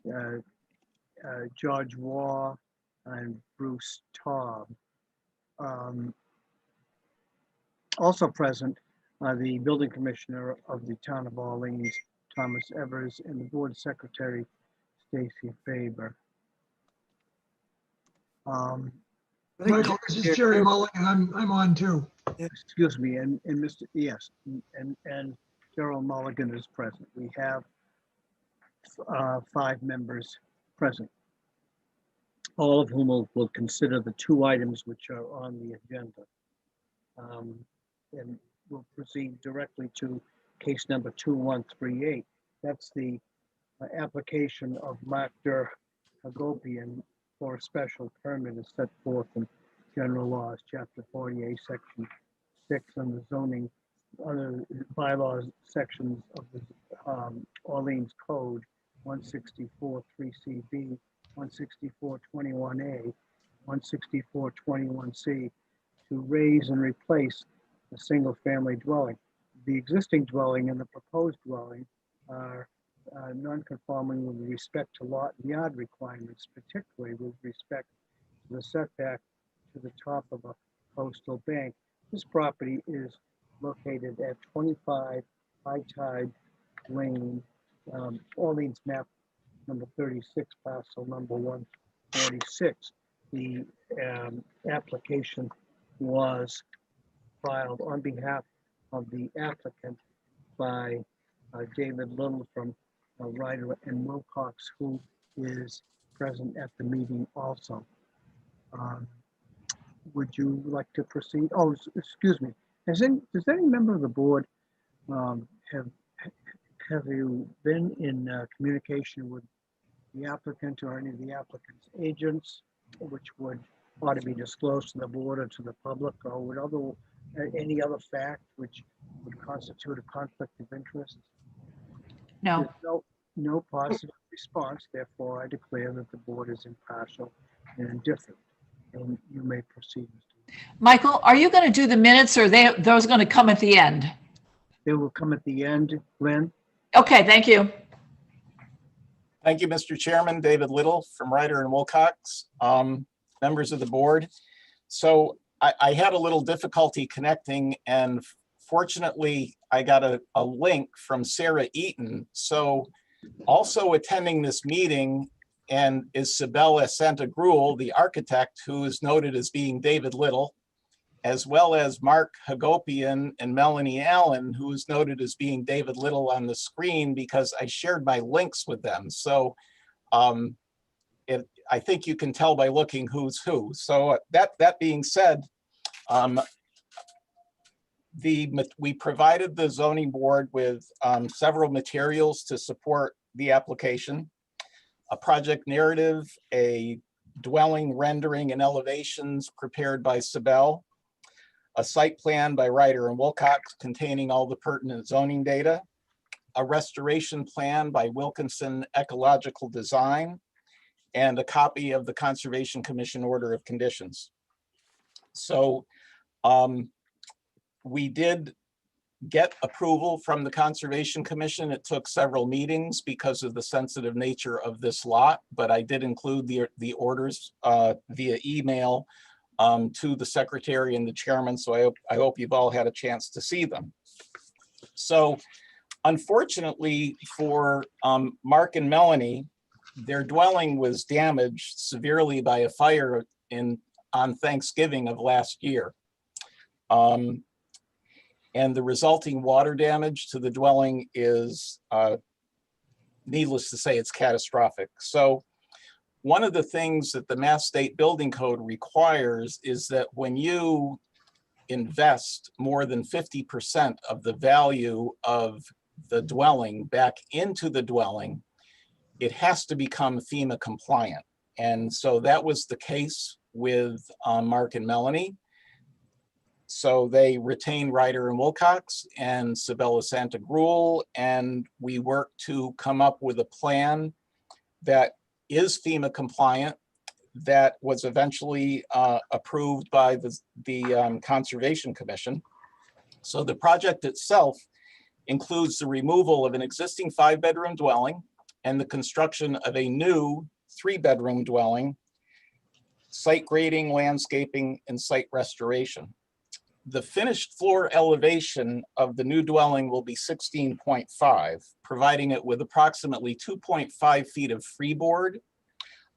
uh, George Waugh, and Bruce Taub. Um, Also present are the building commissioner of the town of Orleans, Thomas Evers, and the board secretary, Stacy Faber. Um, I think Michael, this is Jerry Mulligan. I'm on too. excuse me, and Mr. Yes, and Gerald Mulligan is present. We have 5 members present, all of whom will consider the 2 items which are on the agenda. And we'll proceed directly to case number 2138. That's the application of Mark Der Hagopian for a special permit as set forth in General Laws, Chapter 48, Section 6, and the zoning, other bylaws sections of the Orleans Code, 164 3CB, 164 21A, 164 21C, to raise and replace a single-family dwelling. The existing dwelling and the proposed dwelling are non-conforming with respect to lot and yard requirements, particularly with respect to the setback to the top of a coastal bank. This property is located at 25 High Tide Lane, Orleans map number 36, parcel number 146. The application was filed on behalf of the applicant by David Little from Ryder and Wilcox, who is present at the meeting also. Would you like to proceed? Oh, excuse me. Does any member of the board have you been in communication with the applicant or any of the applicant's agents, which ought to be disclosed to the board or to the public, or would any other fact which would constitute a conflict of interest? No. There's no positive response. Therefore, I declare that the board is impartial and indifferent. And you may proceed, Mr. Michael, are you going to do the minutes, or those going to come at the end? They will come at the end, Glenn. Okay, thank you. Thank you, Mr. Chairman. David Little from Ryder and Wilcox, members of the board. So I had a little difficulty connecting, and fortunately, I got a link from Sarah Eaton. So also attending this meeting and is Sabella Santagruel, the architect, who is noted as being David Little, as well as Mark Hagopian and Melanie Allen, who is noted as being David Little on the screen because I shared my links with them. So I think you can tell by looking who's who. So that being said, we provided the zoning board with several materials to support the application: a project narrative, a dwelling rendering and elevations prepared by Sabel, a site plan by Ryder and Wilcox containing all the pertinent zoning data, a restoration plan by Wilkinson Ecological Design, and a copy of the Conservation Commission Order of Conditions. So we did get approval from the Conservation Commission. It took several meetings because of the sensitive nature of this lot, but I did include the orders via email to the secretary and the chairman. So I hope you've all had a chance to see them. So unfortunately for Mark and Melanie, their dwelling was damaged severely by a fire on Thanksgiving of last year. And the resulting water damage to the dwelling is, needless to say, it's catastrophic. So one of the things that the Mass State Building Code requires is that when you invest more than 50% of the value of the dwelling back into the dwelling, it has to become FEMA compliant. And so that was the case with Mark and Melanie. So they retained Ryder and Wilcox and Sabella Santagruel, and we worked to come up with a plan that is FEMA compliant, that was eventually approved by the Conservation Commission. So the project itself includes the removal of an existing 5-bedroom dwelling, and the construction of a new 3-bedroom dwelling, site grading, landscaping, and site restoration. The finished floor elevation of the new dwelling will be 16.5, providing it with approximately 2.5 feet of freeboard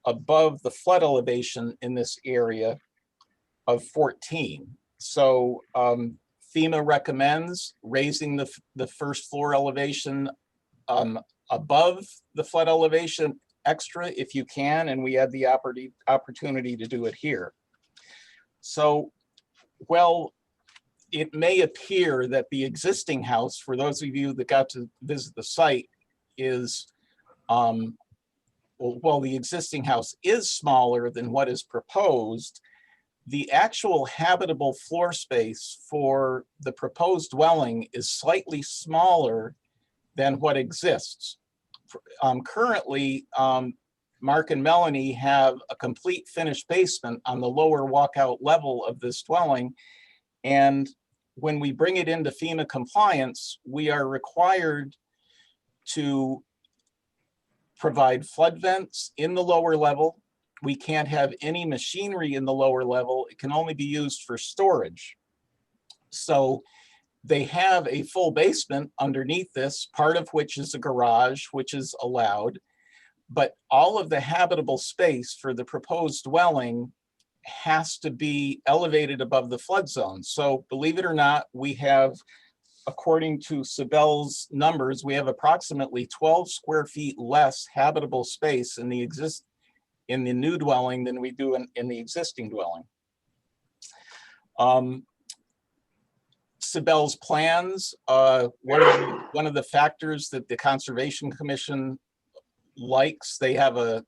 above the flood elevation in this area of 14. So FEMA recommends raising the first floor elevation above the flood elevation extra if you can, and we have the opportunity to do it here. So, well, it may appear that the existing house, for those of you that got to visit the site, is, well, the existing house is smaller than what is proposed. The actual habitable floor space for the proposed dwelling is slightly smaller than what exists. Currently, Mark and Melanie have a complete finished basement on the lower walkout level of this dwelling. And when we bring it into FEMA compliance, we are required to provide flood vents in the lower level. We can't have any machinery in the lower level. It can only be used for storage. So they have a full basement underneath this, part of which is a garage, which is allowed. But all of the habitable space for the proposed dwelling has to be elevated above the flood zone. So believe it or not, we have, according to Sibel's numbers, we have approximately 12 square feet less habitable space in the new dwelling than we do in the existing dwelling. Sibel's plans, one of the factors that the Conservation Commission likes, they have a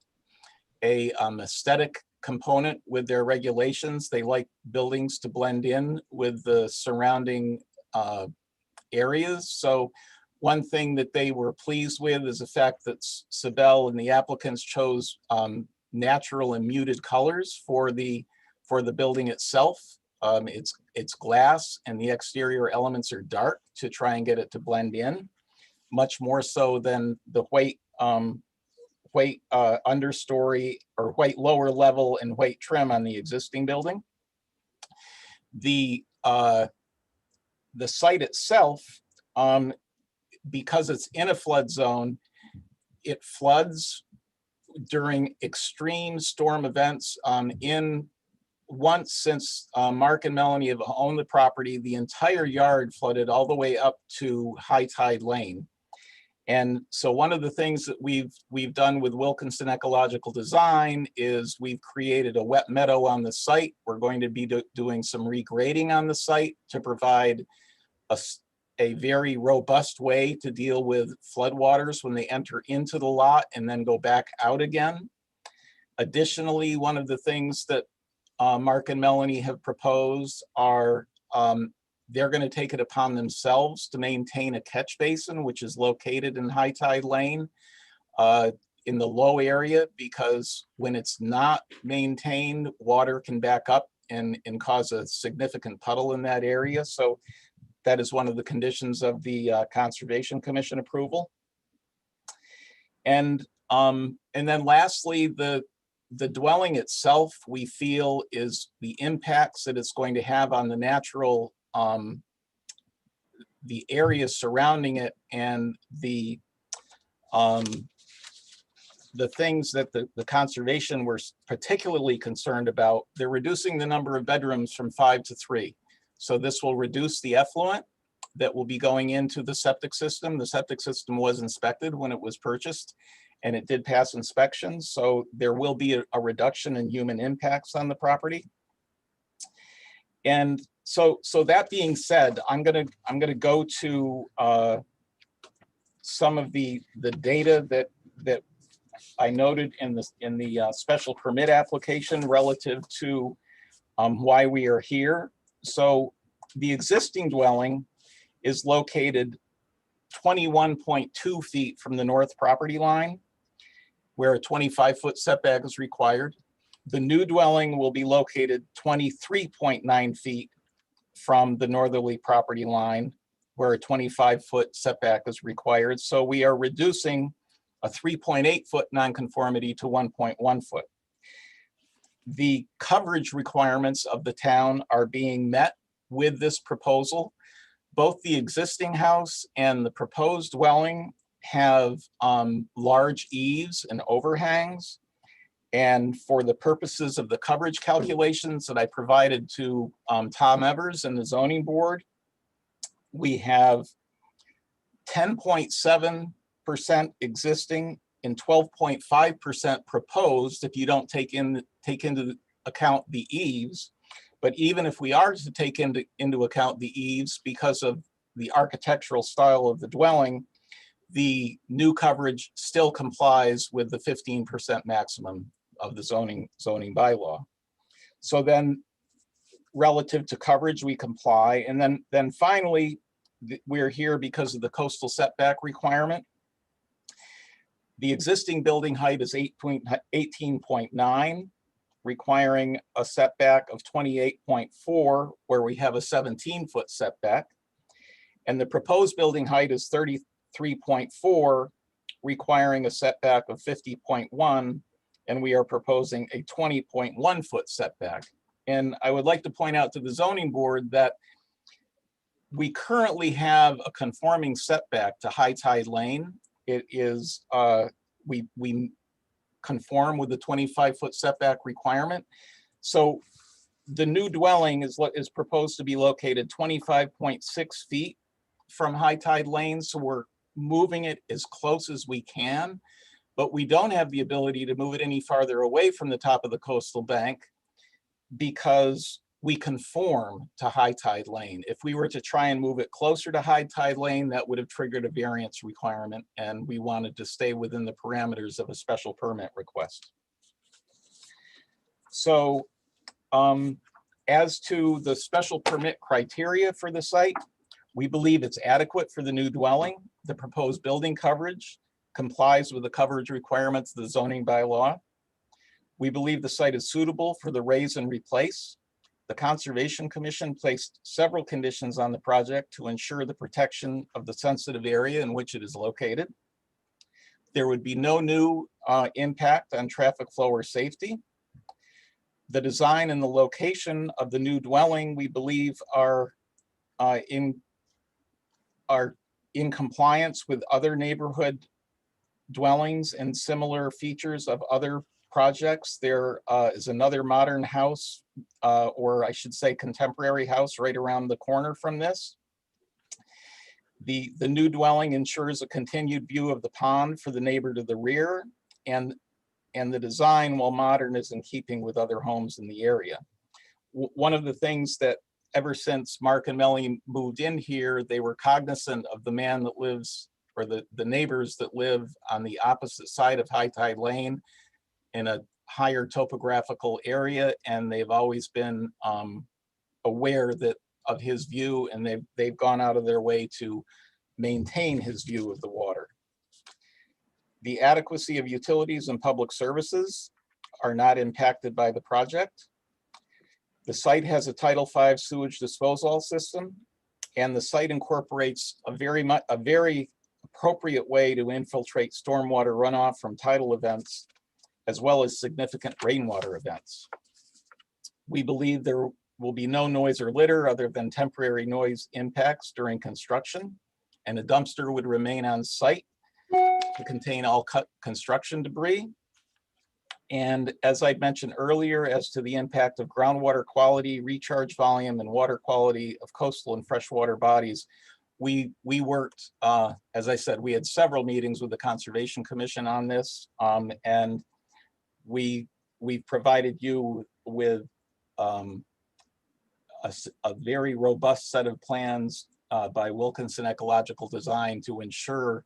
aesthetic component with their regulations. They like buildings to blend in with the surrounding areas. So one thing that they were pleased with is the fact that Sibel and the applicants chose natural and muted colors for the building itself. It's glass and the exterior elements are dark to try and get it to blend in, much more so than the white understory or white lower level and white trim on the existing building. The site itself, because it's in a flood zone, it floods during extreme storm events. Once since Mark and Melanie have owned the property, the entire yard flooded all the way up to High Tide Lane. And so one of the things that we've done with Wilkinson Ecological Design is we've created a wet meadow on the site. We're going to be doing some regrading on the site to provide a very robust way to deal with floodwaters when they enter into the lot and then go back out again. Additionally, one of the things that Mark and Melanie have proposed are they're going to take it upon themselves to maintain a catch basin, which is located in High Tide Lane in the low area, because when it's not maintained, water can back up and cause a significant puddle in that area. So that is one of the conditions of the Conservation Commission approval. And then lastly, the dwelling itself, we feel, is the impacts that it's going to have on the natural, the area surrounding it, and the things that the conservation were particularly concerned about. They're reducing the number of bedrooms from 5 to 3. So this will reduce the effluent that will be going into the septic system. The septic system was inspected when it was purchased, and it did pass inspection. So there will be a reduction in human impacts on the property. And so that being said, I'm gonna go to some of the data that I noted in the special permit application relative to why we are here. So the existing dwelling is located 21.2 feet from the north property line, where a 25-foot setback is required. The new dwelling will be located 23.9 feet from the northerly property line, where a 25-foot setback is required. So we are reducing a 3.8 foot nonconformity to 1.1 foot. The coverage requirements of the town are being met with this proposal. Both the existing house and the proposed dwelling have large eaves and overhangs. And for the purposes of the coverage calculations that I provided to Tom Evers and the zoning board, we have 10.7% existing and 12.5% proposed if you don't take into account the eaves. But even if we are to take into account the eaves because of the architectural style of the dwelling, the new coverage still complies with the 15% maximum of the zoning bylaw. So then relative to coverage, we comply. And then finally, we're here because of the coastal setback requirement. The existing building height is 18.9, requiring a setback of 28.4, where we have a 17-foot setback. And the proposed building height is 33.4, requiring a setback of 50.1, and we are proposing a 20.1 foot setback. And I would like to point out to the zoning board that we currently have a conforming setback to High Tide Lane. It is, we conform with the 25-foot setback requirement. So the new dwelling is proposed to be located 25.6 feet from High Tide Lane. So we're moving it as close as we can, but we don't have the ability to move it any farther away from the top of the coastal bank because we conform to High Tide Lane. If we were to try and move it closer to High Tide Lane, that would have triggered a variance requirement, and we wanted to stay within the parameters of a special permit request. So as to the special permit criteria for the site, we believe it's adequate for the new dwelling. The proposed building coverage complies with the coverage requirements of the zoning bylaw. We believe the site is suitable for the raise and replace. The Conservation Commission placed several conditions on the project to ensure the protection of the sensitive area in which it is located. There would be no new impact on traffic flow or safety. The design and the location of the new dwelling, we believe, are in compliance with other neighborhood dwellings and similar features of other projects. There is another modern house, or I should say contemporary house, right around the corner from this. The new dwelling ensures a continued view of the pond for the neighbor to the rear, and the design, while modern, is in keeping with other homes in the area. One of the things that ever since Mark and Melanie moved in here, they were cognizant of the man that lives, or the neighbors that live on the opposite side of High Tide Lane in a higher topographical area, and they've always been aware of his view, and they've gone out of their way to maintain his view of the water. The adequacy of utilities and public services are not impacted by the project. The site has a Title V sewage disposal system, and the site incorporates a very appropriate way to infiltrate stormwater runoff from tidal events, as well as significant rainwater events. We believe there will be no noise or litter other than temporary noise impacts during construction, and a dumpster would remain on site to contain all construction debris. And as I mentioned earlier, as to the impact of groundwater quality, recharge volume, and water quality of coastal and freshwater bodies, we worked, as I said, we had several meetings with the Conservation Commission on this, and we provided you with a very robust set of plans by Wilkinson Ecological Design to ensure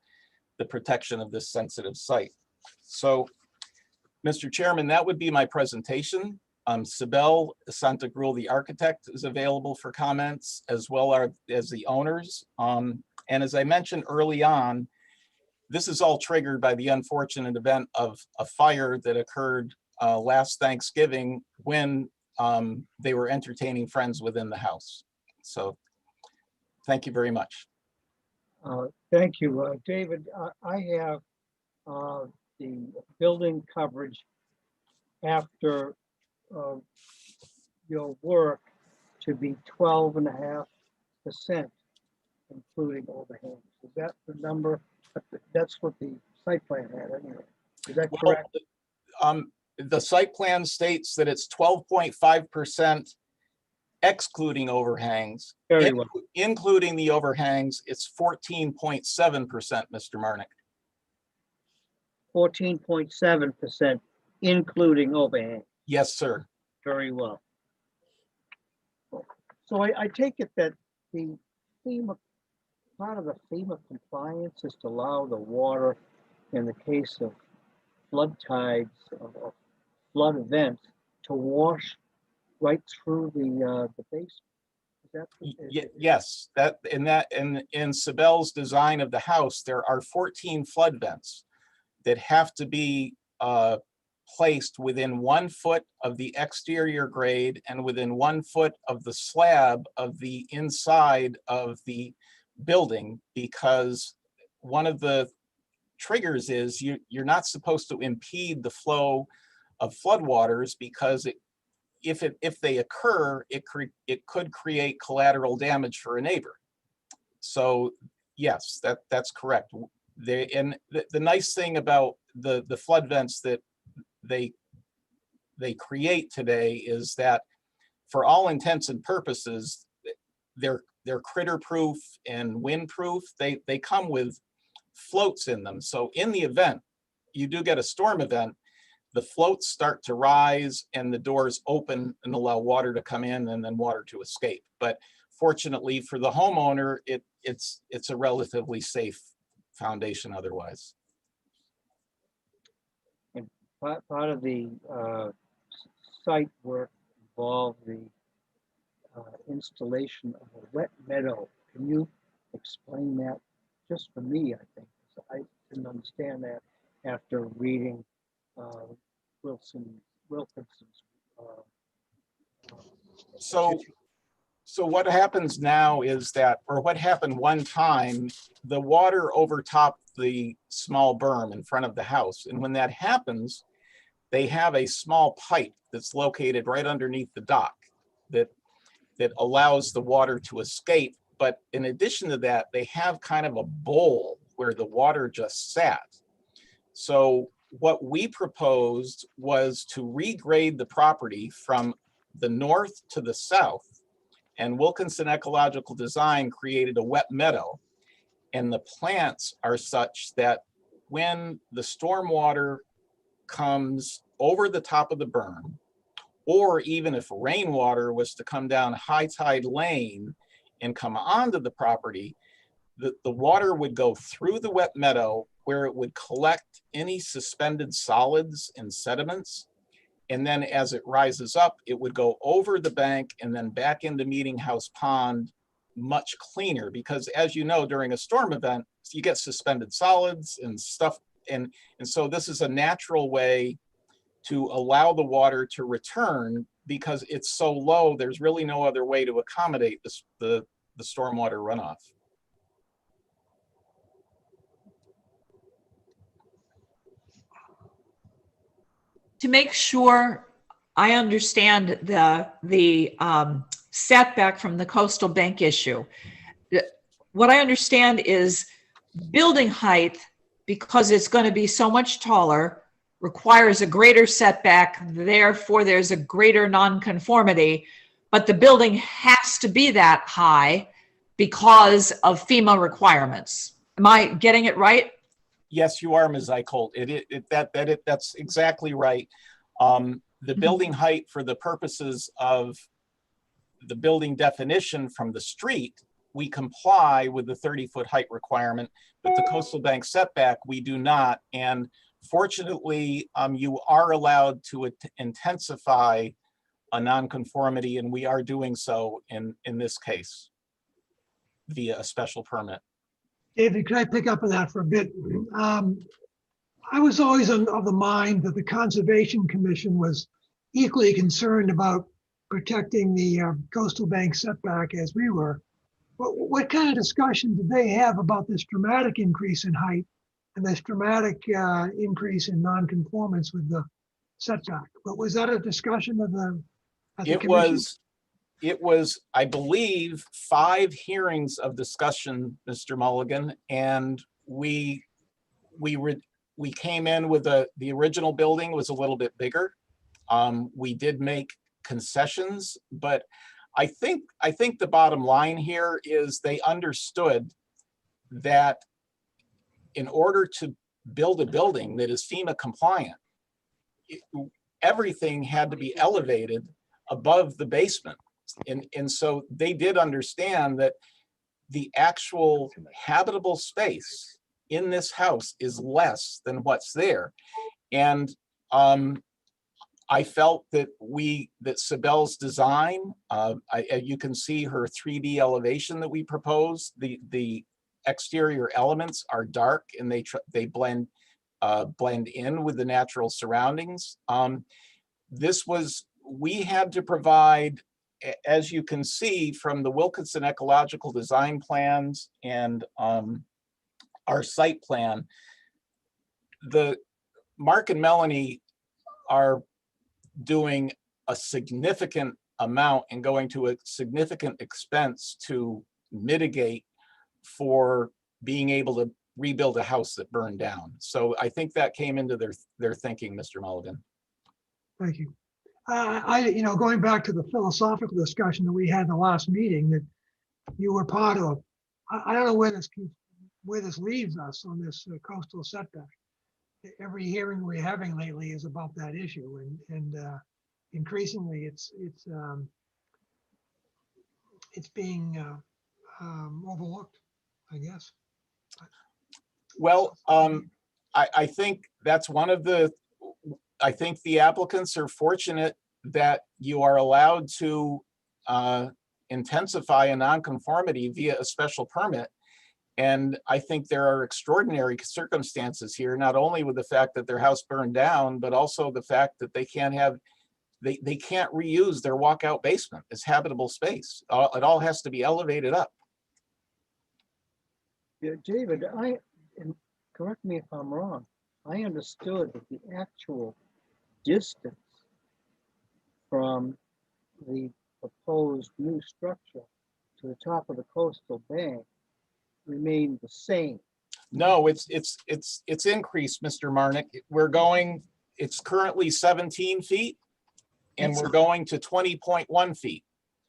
the protection of this sensitive site. So, Mr. Chairman, that would be my presentation. Sibel Santagruel, the architect, is available for comments, as well as the owners. And as I mentioned early on, this is all triggered by the unfortunate event of a fire that occurred last Thanksgiving when they were entertaining friends within the house. So thank you very much. Thank you, David. I have the building coverage after your work to be 12.5%, including overhangs. Is that the number? That's what the site plan had anyway. Is that Well, correct? the site plan states that it's 12.5% excluding overhangs. Very well. Including the overhangs, it's 14.7%, Mr. Marnick. 14.7%, including overhang. Yes, sir. Very well. So I take it that the part of the FEMA compliance is to allow the water in the case of flood tides or flood events to wash right through the basement. Is that? Yes, in Sibel's design of the house, there are 14 flood vents that have to be placed within 1 foot of the exterior grade and within 1 foot of the slab of the inside of the building, because one of the triggers is you're not supposed to impede the flow of floodwaters, because if they occur, it could create collateral damage for a neighbor. So yes, that's correct. The nice thing about the flood vents that they create today is that, for all intents and purposes, they're critter proof and wind proof. They come with floats in them. So in the event you do get a storm event, the floats start to rise and the doors open and allow water to come in and then water to escape. But fortunately for the homeowner, it's a relatively safe foundation otherwise. And part of the site work involved the installation of a wet meadow. Can you explain that just for me? I think I didn't understand that after reading Wilkinson's. So what happens now is that, or what happened one time, the water overtopped the small berm in front of the house. And when that happens, they have a small pipe that's located right underneath the dock that allows the water to escape. But in addition to that, they have kind of a bowl where the water just sat. So what we proposed was to regrade the property from the north to the south, and Wilkinson Ecological Design created a wet meadow. And the plants are such that when the stormwater comes over the top of the berm, or even if rainwater was to come down High Tide Lane and come onto the property, the water would go through the wet meadow, where it would collect any suspended solids and sediments. And then as it rises up, it would go over the bank and then back into Meeting House Pond much cleaner, because as you know, during a storm event, you get suspended solids and stuff. And so this is a natural way to allow the water to return, because it's so low, there's really no other way to accommodate the stormwater runoff. To make sure I understand the setback from the coastal bank issue, what I understand is building height, because it's going to be so much taller, requires a greater setback, therefore there's a greater nonconformity, but the building has to be that high because of FEMA requirements. Am I getting it right? Yes, you are, Ms. Eicholt. That's exactly right. The building height, for the purposes of the building definition from the street, we comply with the 30-foot height requirement, but the coastal bank setback, we do not. And fortunately, you are allowed to intensify a nonconformity, and we are doing so in this case via a special permit. David, could I pick up on that for a bit? I was always of the mind that the Conservation Commission was equally concerned about protecting the coastal bank setback as we were. What kind of discussion did they have about this dramatic increase in height and this dramatic increase in nonconformance with the setback. But was that a discussion of at the It commission? was, I believe, 5 hearings of discussion, Mr. Mulligan, and we came in with the original building was a little bit bigger. We did make concessions, but I think the bottom line here is they understood that in order to build a building that is FEMA compliant, everything had to be elevated above the basement. And so they did understand that the actual habitable space in this house is less than what's there. And I felt that Sibel's design, you can see her 3D elevation that we proposed. The exterior elements are dark and they blend in with the natural surroundings. We had to provide, as you can see from the Wilkinson ecological design plans and our site plan, Mark and Melanie are doing a significant amount and going to a significant expense to mitigate for being able to rebuild a house that burned down. So I think that came into their thinking, Mr. Mulligan. Thank you. Going back to the philosophical discussion that we had in the last meeting that you were part of, I don't know where this leaves us on this coastal setback. Every hearing we're having lately is about that issue, and increasingly it's being overlooked, I guess. Well, I think that's I think the applicants are fortunate that you are allowed to intensify a nonconformity via a special permit. And I think there are extraordinary circumstances here, not only with the fact that their house burned down, but also the fact that they can't reuse their walkout basement as habitable space. It all has to be elevated up. Yeah, David, and correct me if I'm wrong, I understood that the actual distance from the proposed new structure to the top of the coastal bank remained the same. No, it's increased, Mr. Marnick. It's currently 17 feet and we're going to 20.1 feet.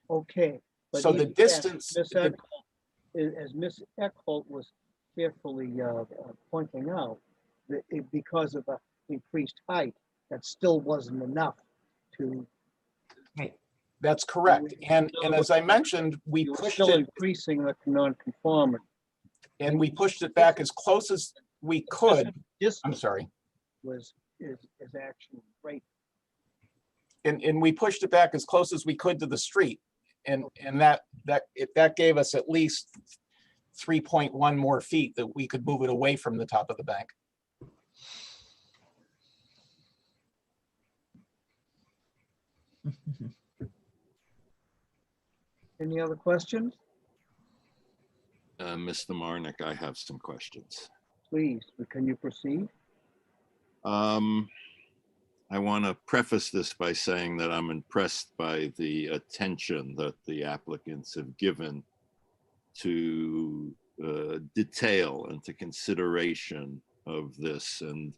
Okay. But So the distance, as Ms. Eckholt was carefully pointing out, that because of the increased height, that still wasn't enough to. That's correct. And as I mentioned, we You were pushed still it increasing the non-conformity. and we pushed it back as close as we could. This I'm sorry. is actually right. And we pushed it back as close as we could to the street. And that gave us at least 3.1 more feet that we could move it away from the top of the bank. Any other questions? Mr. Marnick, I have some questions. Please, can you proceed? I want to preface this by saying that I'm impressed by the attention that the applicants have given to detail and to consideration of this. And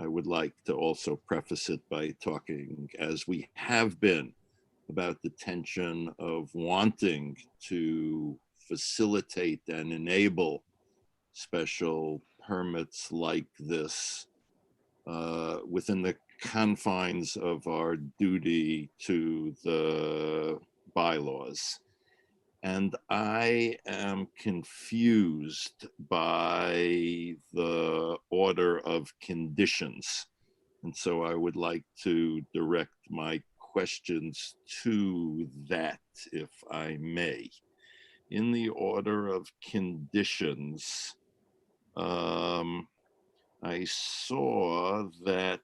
I would like to also preface it by talking, as we have been, about the tension of wanting to facilitate and enable special permits like this within the confines of our duty to the bylaws. And I am confused by the order of conditions. And so I would like to direct my questions to that, if I may. In the order of conditions, I saw that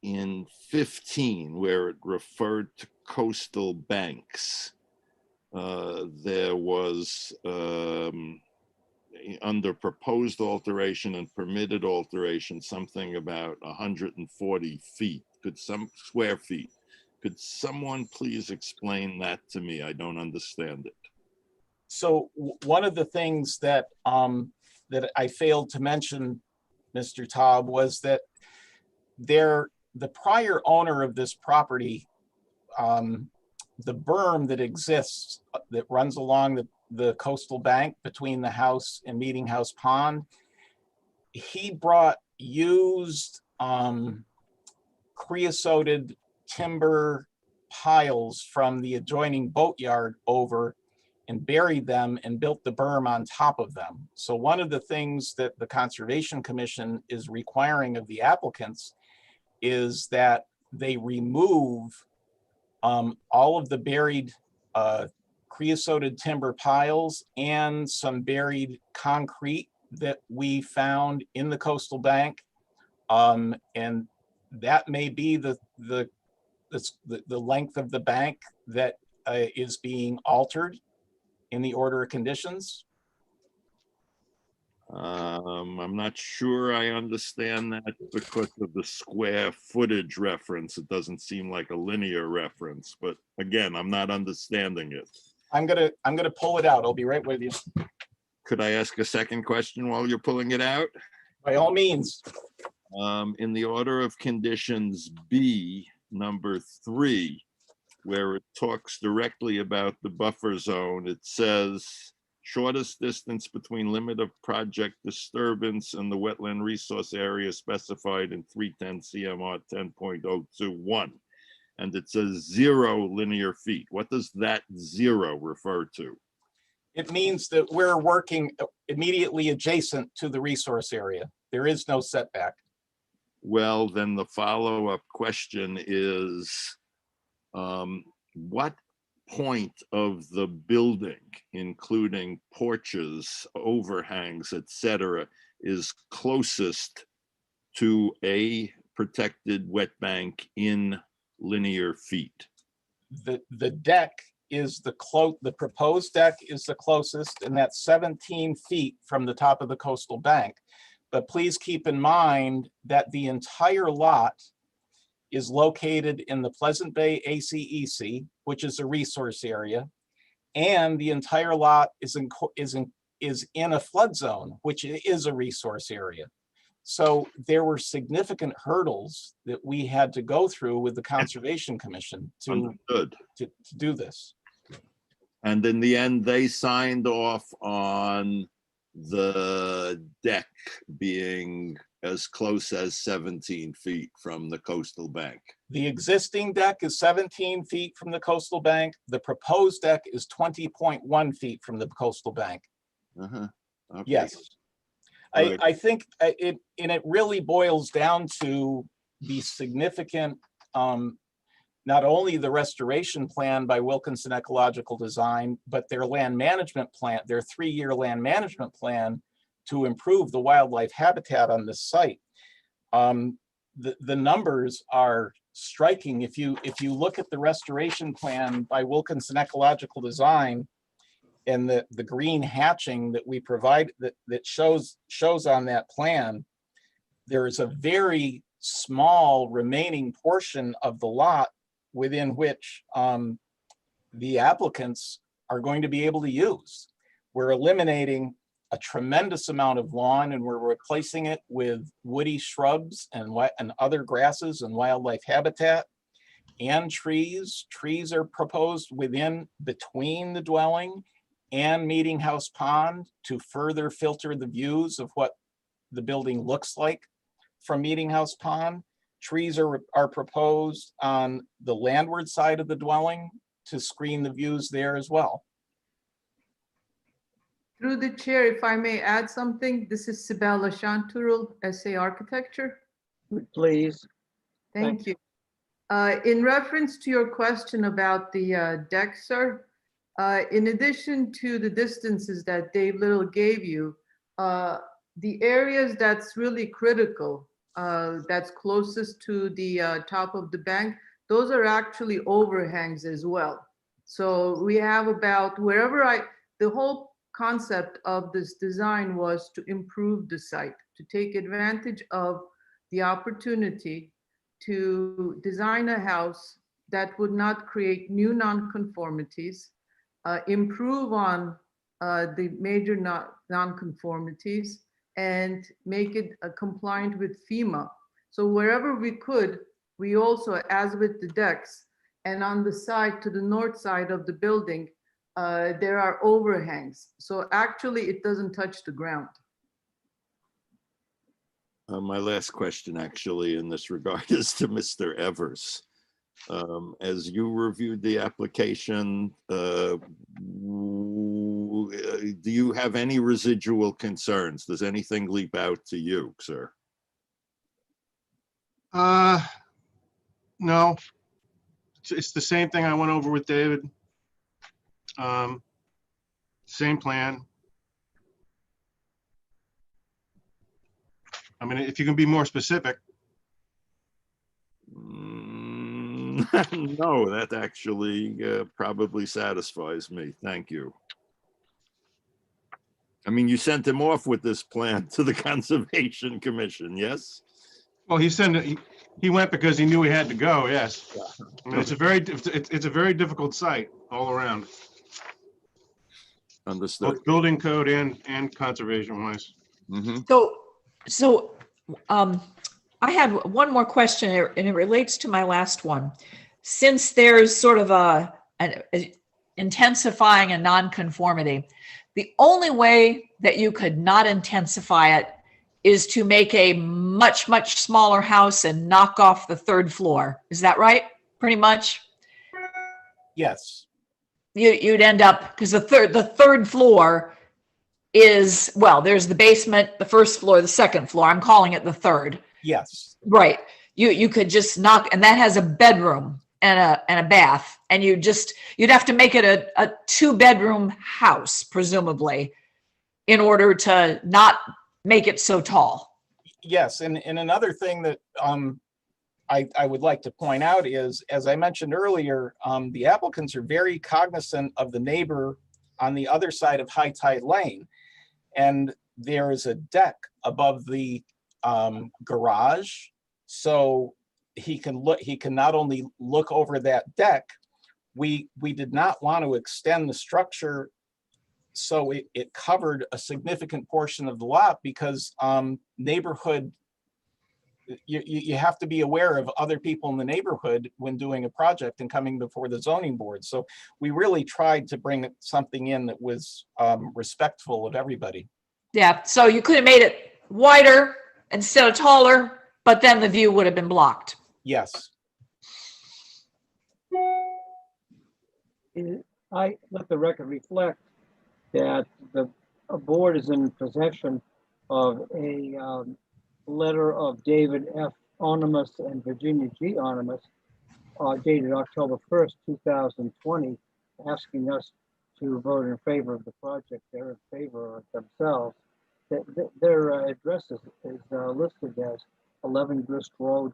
in 15, where it referred to coastal banks, there was under proposed alteration and permitted alteration, something about 140 feet, square feet. Could someone please explain that to me? I don't understand it. So one of the things that that I failed to mention, Mr. Taub, was that the prior owner of this property, the berm that exists that runs along the coastal bank between the house and Meeting House Pond, he brought used creosoted timber piles from the adjoining boatyard over and buried them and built the berm on top of them. So one of the things that the Conservation Commission is requiring of the applicants is that they remove all of the buried creosoted timber piles and some buried concrete that we found in the coastal bank. And that may be the length of the bank that is being altered in the order of conditions. I'm not sure I understand that because of the square footage reference. It doesn't seem like a linear reference, but again, I'm not understanding it. I'm gonna pull it out. I'll be right with you. Could I ask a second question while you're pulling it out? By all means. In the order of conditions B, number 3, where it talks directly about the buffer zone, it says shortest distance between limit of project disturbance and the wetland resource area specified in 310 CMR 10.021. And it says 0 linear feet. What does that 0 refer to? It means that we're working immediately adjacent to the resource area. There is no setback. Well, then the follow-up question is, what point of the building, including porches, overhangs, etc., is closest to a protected wet bank in linear feet? The deck is the proposed deck is the closest, and that's 17 feet from the top of the coastal bank. But please keep in mind that the entire lot is located in the Pleasant Bay ACEC, which is a resource area, and the entire lot is in a flood zone, which is a resource area. So there were significant hurdles that we had to go through with the Conservation Commission to do this. And in the end, they signed off on the deck being as close as 17 feet from the coastal bank. The existing deck is 17 feet from the coastal bank. The proposed deck is 20.1 feet from the coastal bank. Okay. Yes. Right. I think it really boils down to the significant, not only the restoration plan by Wilkinson Ecological Design, but their land management plan, their 3-year land management plan to improve the wildlife habitat on this site. The numbers are striking. If you look at the restoration plan by Wilkinson Ecological Design and the green hatching that we provide that shows on that plan, there is a very small remaining portion of the lot within which the applicants are going to be able to use. We're eliminating a tremendous amount of lawn and we're replacing it with woody shrubs and other grasses and wildlife habitat and trees. Trees are proposed between the dwelling and Meeting House Pond to further filter the views of what the building looks like from Meeting House Pond. Trees are proposed on the landward side of the dwelling to screen the views there as well. Through the chair, if I may add something, this is Sibella Shanturul, SA Architecture. Please. Thank you. In reference to your question about the deck, sir, in addition to the distances that Dave Little gave you, the areas that's really critical, that's closest to the top of the bank, those are actually overhangs as well. So we have about the whole concept of this design was to improve the site, to take advantage of the opportunity to design a house that would not create new nonconformities, improve on the major nonconformities, and make it compliant with FEMA. So wherever we could, we also, as with the decks, and on the side, to the north side of the building, there are overhangs. So actually, it doesn't touch the ground. My last question, actually, in this regard is to Mr. Evers. As you reviewed the application, do you have any residual concerns? Does anything leap out to you, sir? No. It's the same thing I went over with David. Same plan. I mean, if you can be more specific. No, that actually probably satisfies me. Thank you. I mean, you sent him off with this plan to the Conservation Commission, yes? Well, he went because he knew he had to go, yes. I mean, it's a very difficult site all around, Understood. both building code and conservation wise. Mhm. So I had one more question, and it relates to my last one. Since there's sort of an intensifying a nonconformity, the only way that you could not intensify it is to make a much, much smaller house and knock off the third floor. Is that right? Pretty much? Yes, You'd end up, because the third floor is, well, there's the basement, the first floor, the second floor. I'm calling it the third. yes, Right. You could just knock, and that has a bedroom and a bath, and you'd have to make it a 2-bedroom house, presumably, in order to not make it so tall. yes. And another thing that I would like to point out is, as I mentioned earlier, the applicants are very cognizant of the neighbor on the other side of High Tide Lane. And there is a deck above the garage. So he can not only look over that deck, we did not want to extend the structure so it covered a significant portion of the lot, because neighborhood, you have to be aware of other people in the neighborhood when doing a project and coming before the zoning board. So we really tried to bring something in that was respectful of everybody. Yeah. So you could have made it wider instead of taller, but then the view would have been blocked. Yes, I let the record reflect that the board is in possession of a letter of David F. Onimus and Virginia G. Onimus, dated October 1st, 2020, asking us to vote in favor of the project. They're in favor of themselves. Their address is listed as 11 Grist Road,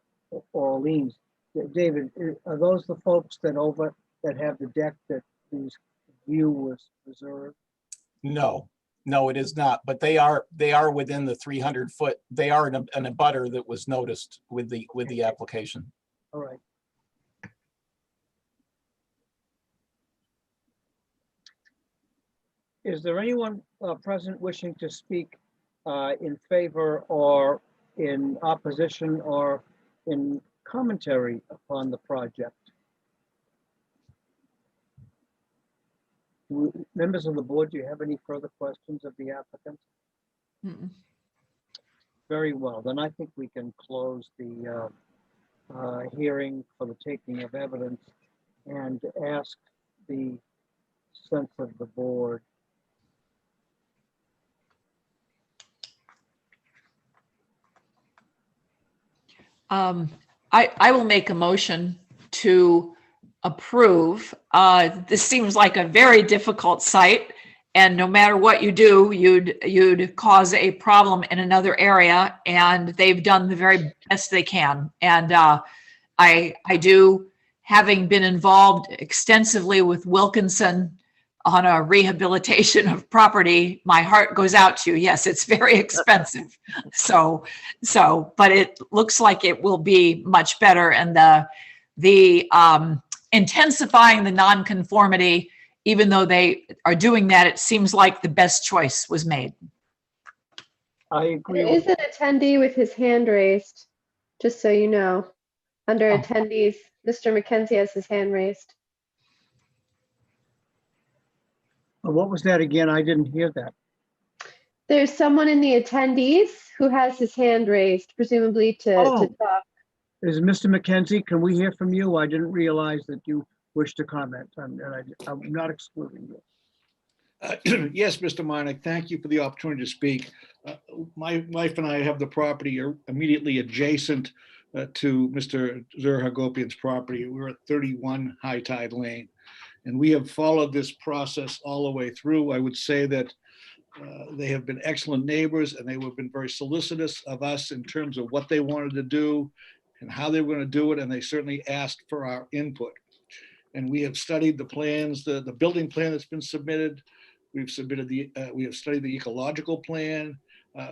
Orleans. David, are those the folks that have the deck that whose view was preserved? no, it is not, but they are within the 300-foot, they are in a abutter that was noticed with the application. All right. Is there anyone present wishing to speak in favor or in opposition or in commentary upon the project? Members of the board, do you have any further questions of the applicant? Mm-mm. Very well, then I think we can close the hearing for the taking of evidence and ask the sense of the board. I will make a motion to approve. This seems like a very difficult site, and no matter what you do, you'd cause a problem in another area, and they've done the very best they can. And I do, having been involved extensively with Wilkinson on a rehabilitation of property, my heart goes out to you. Yes, it's very expensive. But it looks like it will be much better. And the intensifying the nonconformity, even though they are doing that, it seems like the best choice was made. I agree There is with, an attendee with his hand raised, just so you know. Under Oh. attendees, Mr. McKenzie has his hand raised. what was that again? I didn't hear that. There's someone in the attendees who has his hand raised, presumably to Oh. talk. Is Mr. McKenzie, can we hear from you? I didn't realize that you wish to comment, and I'm not excluding you. Yes, Mr. Marnick, thank you for the opportunity to speak. My wife and I have the property immediately adjacent to Mr. Zur Hagopian's property. We're at 31 High Tide Lane. And we have followed this process all the way through. I would say that they have been excellent neighbors, and they have been very solicitous of us in terms of what they wanted to do and how they were going to do it. And they certainly asked for our input. And we have studied the plans, the building plan that's been submitted. We have studied the ecological plan.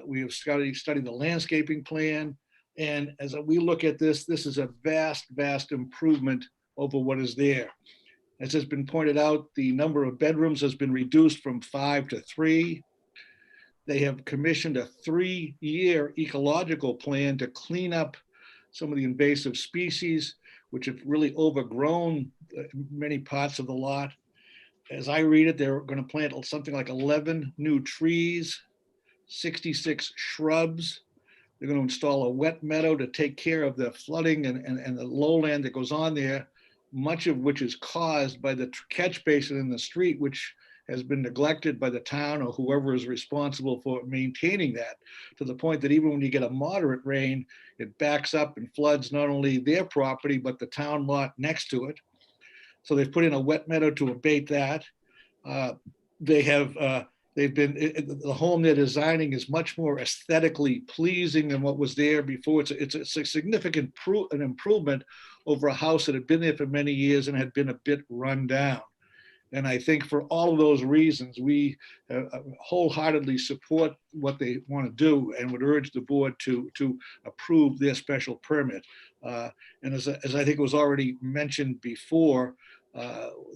We have studied the landscaping plan. And as we look at this, this is a vast, vast improvement over what is there. As has been pointed out, the number of bedrooms has been reduced from 5 to 3. They have commissioned a 3-year ecological plan to clean up some of the invasive species, which have really overgrown many parts of the lot. As I read it, they're going to plant something like 11 new trees, 66 shrubs. They're going to install a wet meadow to take care of the flooding and the lowland that goes on there, much of which is caused by the catch basin in the street, which has been neglected by the town or whoever is responsible for maintaining that, to the point that even when you get a moderate rain, it backs up and floods not only their property, but the town lot next to it. So they've put in a wet meadow to abate that. The home they're designing is much more aesthetically pleasing than what was there before. It's a significant improvement over a house that had been there for many years and had been a bit run down. And I think for all of those reasons, we wholeheartedly support what they want to do and would urge the board to approve their special permit. And as I think was already mentioned before,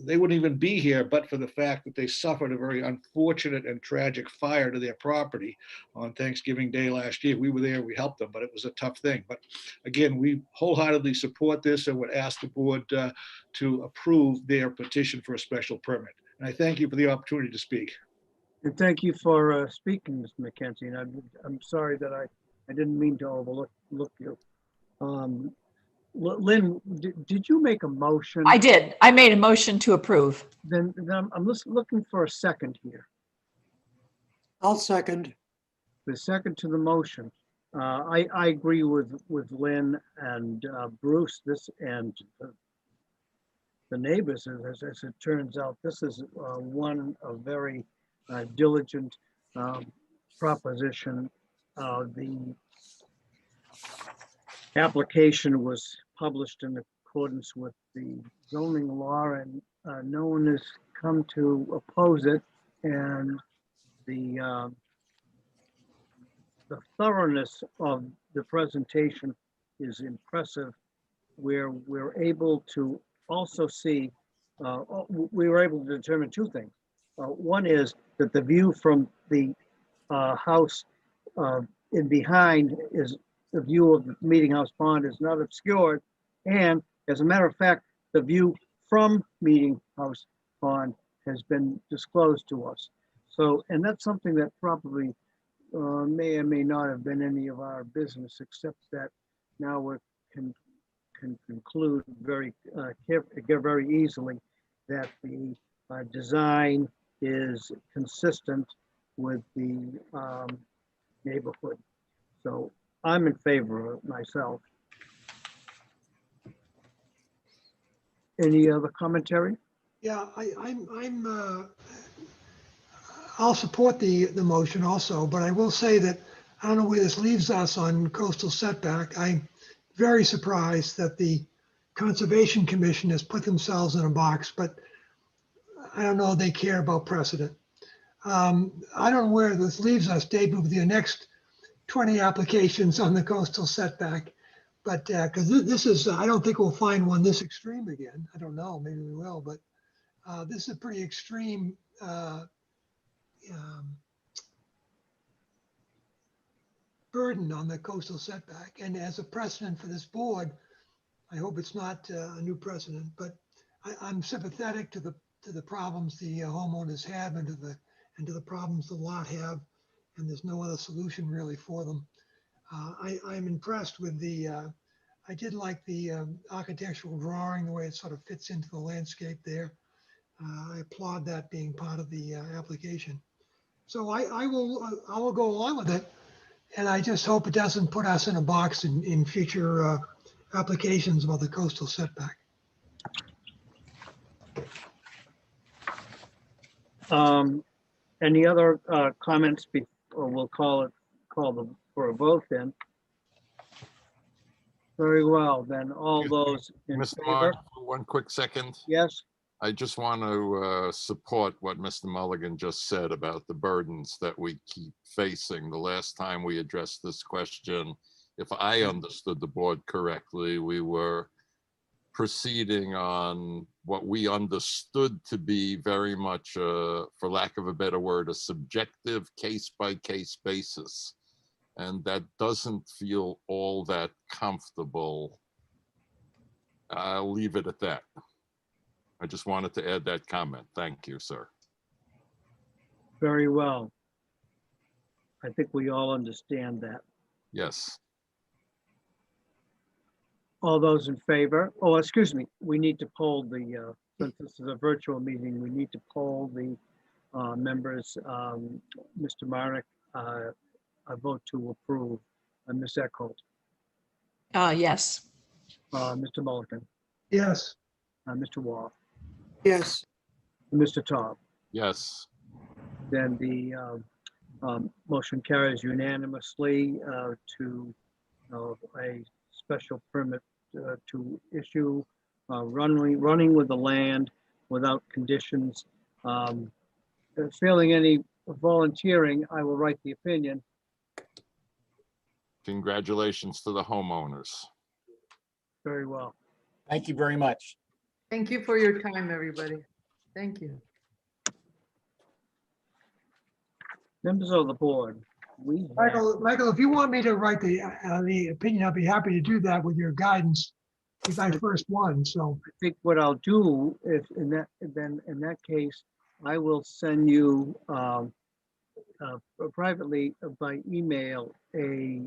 they wouldn't even be here but for the fact that they suffered a very unfortunate and tragic fire to their property on Thanksgiving Day last year. We were there, we helped them, but it was a tough thing. But again, we wholeheartedly support this and would ask the board to approve their petition for a special permit. And I thank you for the opportunity to speak. And thank you for speaking, Mr. McKenzie. And I'm sorry that I didn't mean to overlook you. Lynn, did you make a motion? I did. I made a motion to approve. Then I'm just looking for a second here. I'll second. The second to the motion. I agree with Lynn and Bruce. This and the neighbors, as it turns out, this is a very diligent proposition. The application was published in accordance with the zoning law, and no one has come to oppose it. And the thoroughness of the presentation is impressive, where we're able to also see, we were able to determine two things. One is that the view from the house in behind is the view of the Meeting House Pond is not obscured. And as a matter of fact, the view from Meeting House Pond has been disclosed to us. So, and that's something that probably may or may not have been any of our business, except that now we can conclude very easily that the design is consistent with the neighborhood. So I'm in favor of it myself. Any other commentary? Yeah, I'll support the motion also, but I will say that I don't know where this leaves us on coastal setback. I'm very surprised that the Conservation Commission has put themselves in a box, but I don't know if they care about precedent. I don't know where this leaves us, Dave, with the next 20 applications on the coastal setback. But because this is, I don't think we'll find one this extreme again. I don't know, maybe we will, but this is a pretty extreme burden on the coastal setback. And as a precedent for this board, I hope it's not a new precedent, but I'm sympathetic to the problems the homeowners have and to the problems the lot have, and there's no other solution really for them. I'm impressed with I did like the architectural drawing, the way it sort of fits into the landscape there. I applaud that being part of the application. So I will go along with it, and I just hope it doesn't put us in a box in future applications about the coastal setback. Any other comments or we'll call for a vote then? Very well, then all Excuse me, those in Mr. favor? Martin, for 1 quick second. Yes, I just want to support what Mr. Mulligan just said about the burdens that we keep facing. The last time we addressed this question, if I understood the board correctly, we were proceeding on what we understood to be very much, for lack of a better word, a subjective case-by-case basis. And that doesn't feel all that comfortable. I'll leave it at that. I just wanted to add that comment. Thank you, sir. very well. I think we all understand that. Yes. All those in favor? Oh, excuse me, we need to poll the, since this is a virtual meeting, we need to poll the members. Mr. Marek, I vote to approve. Ms. Eckholt, Yes. Mr. Mulligan, Yes. Mr. Wall, Yes. Mr. Tom. Yes. Then the motion carries unanimously to a special permit to issue running with the land without conditions. Failing any volunteering, I will write the opinion. Congratulations to the homeowners. Very well. Thank you very much. Thank you for your time, everybody. Thank you. Members of the board, we have, Michael, if you want me to write the opinion, I'll be happy to do that with your guidance. If I first one, so. I think what I'll do is in that case, I will send you privately by email a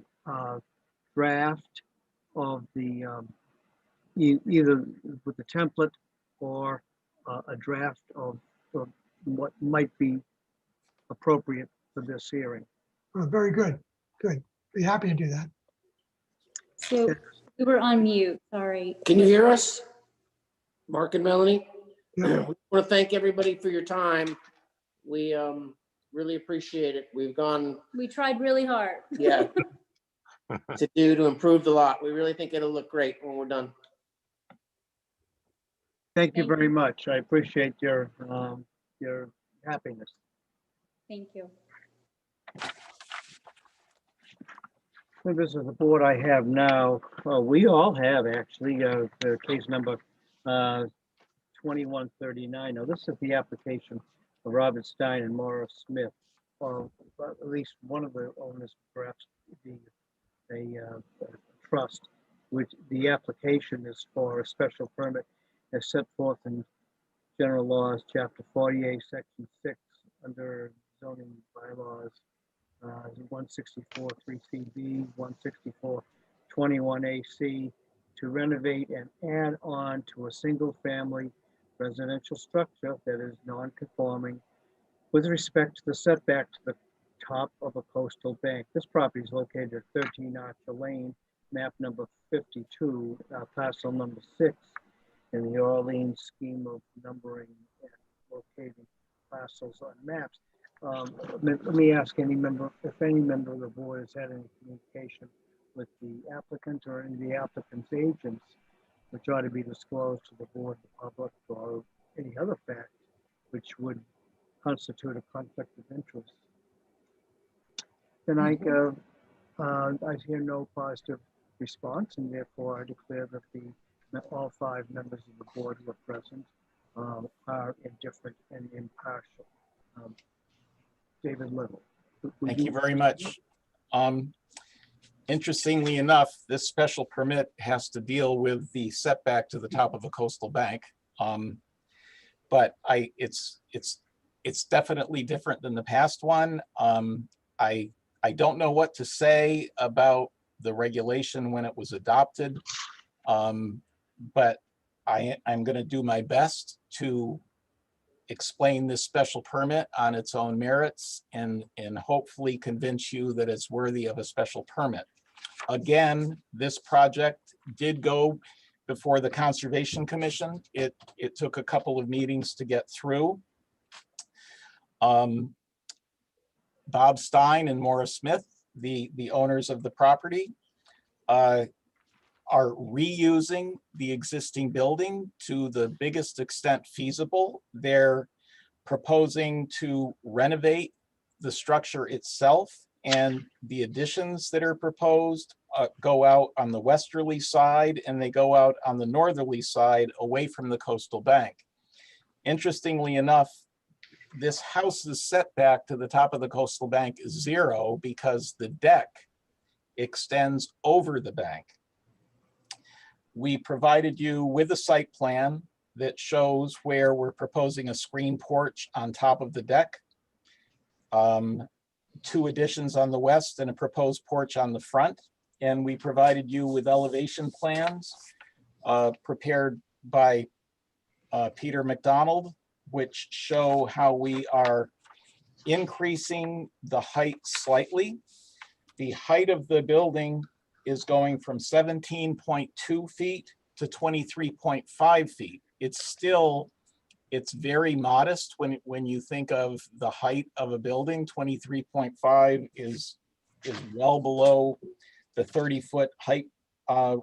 draft of the either with the template or a draft of what might be appropriate for this hearing. Oh, very good. Good. Be happy to do that. So we were on mute, sorry. Can you hear us? Mark and Melanie? Yeah. We want to thank everybody for your time. We really appreciate it. We've gone, We tried really hard. yeah, to improve the lot. We really think it'll look great when we're done. Thank you Thank very you. much. I appreciate your happiness. Thank you. Members of the board I have now, we all have actually, the case number 2139. Now, this is the application of Robert Stein and Maura Smith, or at least one of the owners, perhaps a trust, which the application is for a special permit as set forth in General Laws, Chapter 48, Section 6, under zoning bylaws. 164 3CB, 164 21AC, to renovate and add on to a single-family residential structure that is non-conforming with respect to the setback to the top of a coastal bank. This property is located at 13 Archer Lane, map number 52, parcel number 6, in the Orleans scheme of numbering and locating parcels on maps. Let me ask if any member of the board has had any communication with the applicant or any of the applicant's agents, which ought to be disclosed to the board, the public, or any other fact which would constitute a conflict of interest. Then I hear no positive response, and therefore I declare that all 5 members of the board who are present are indifferent and impartial. David Little. Thank you very much. Interestingly enough, this special permit has to deal with the setback to the top of a coastal bank. But it's definitely different than the past one. I don't know what to say about the regulation when it was adopted, but I'm going to do my best to explain this special permit on its own merits and hopefully convince you that it's worthy of a special permit. Again, this project did go before the Conservation Commission. It took a couple of meetings to get through. Bob Stein and Maura Smith, the owners of the property, are reusing the existing building to the biggest extent feasible. They're proposing to renovate the structure itself, and the additions that are proposed go out on the westerly side and they go out on the northerly side away from the coastal bank. Interestingly enough, this house's setback to the top of the coastal bank is 0 because the deck extends over the bank. We provided you with a site plan that shows where we're proposing a screen porch on top of the deck, 2 additions on the west and a proposed porch on the front. And we provided you with elevation plans prepared by Peter McDonald, which show how we are increasing the height slightly. The height of the building is going from 17.2 feet to 23.5 feet. It's very modest when you think of the height of a building. 23.5 is well below the 30-foot height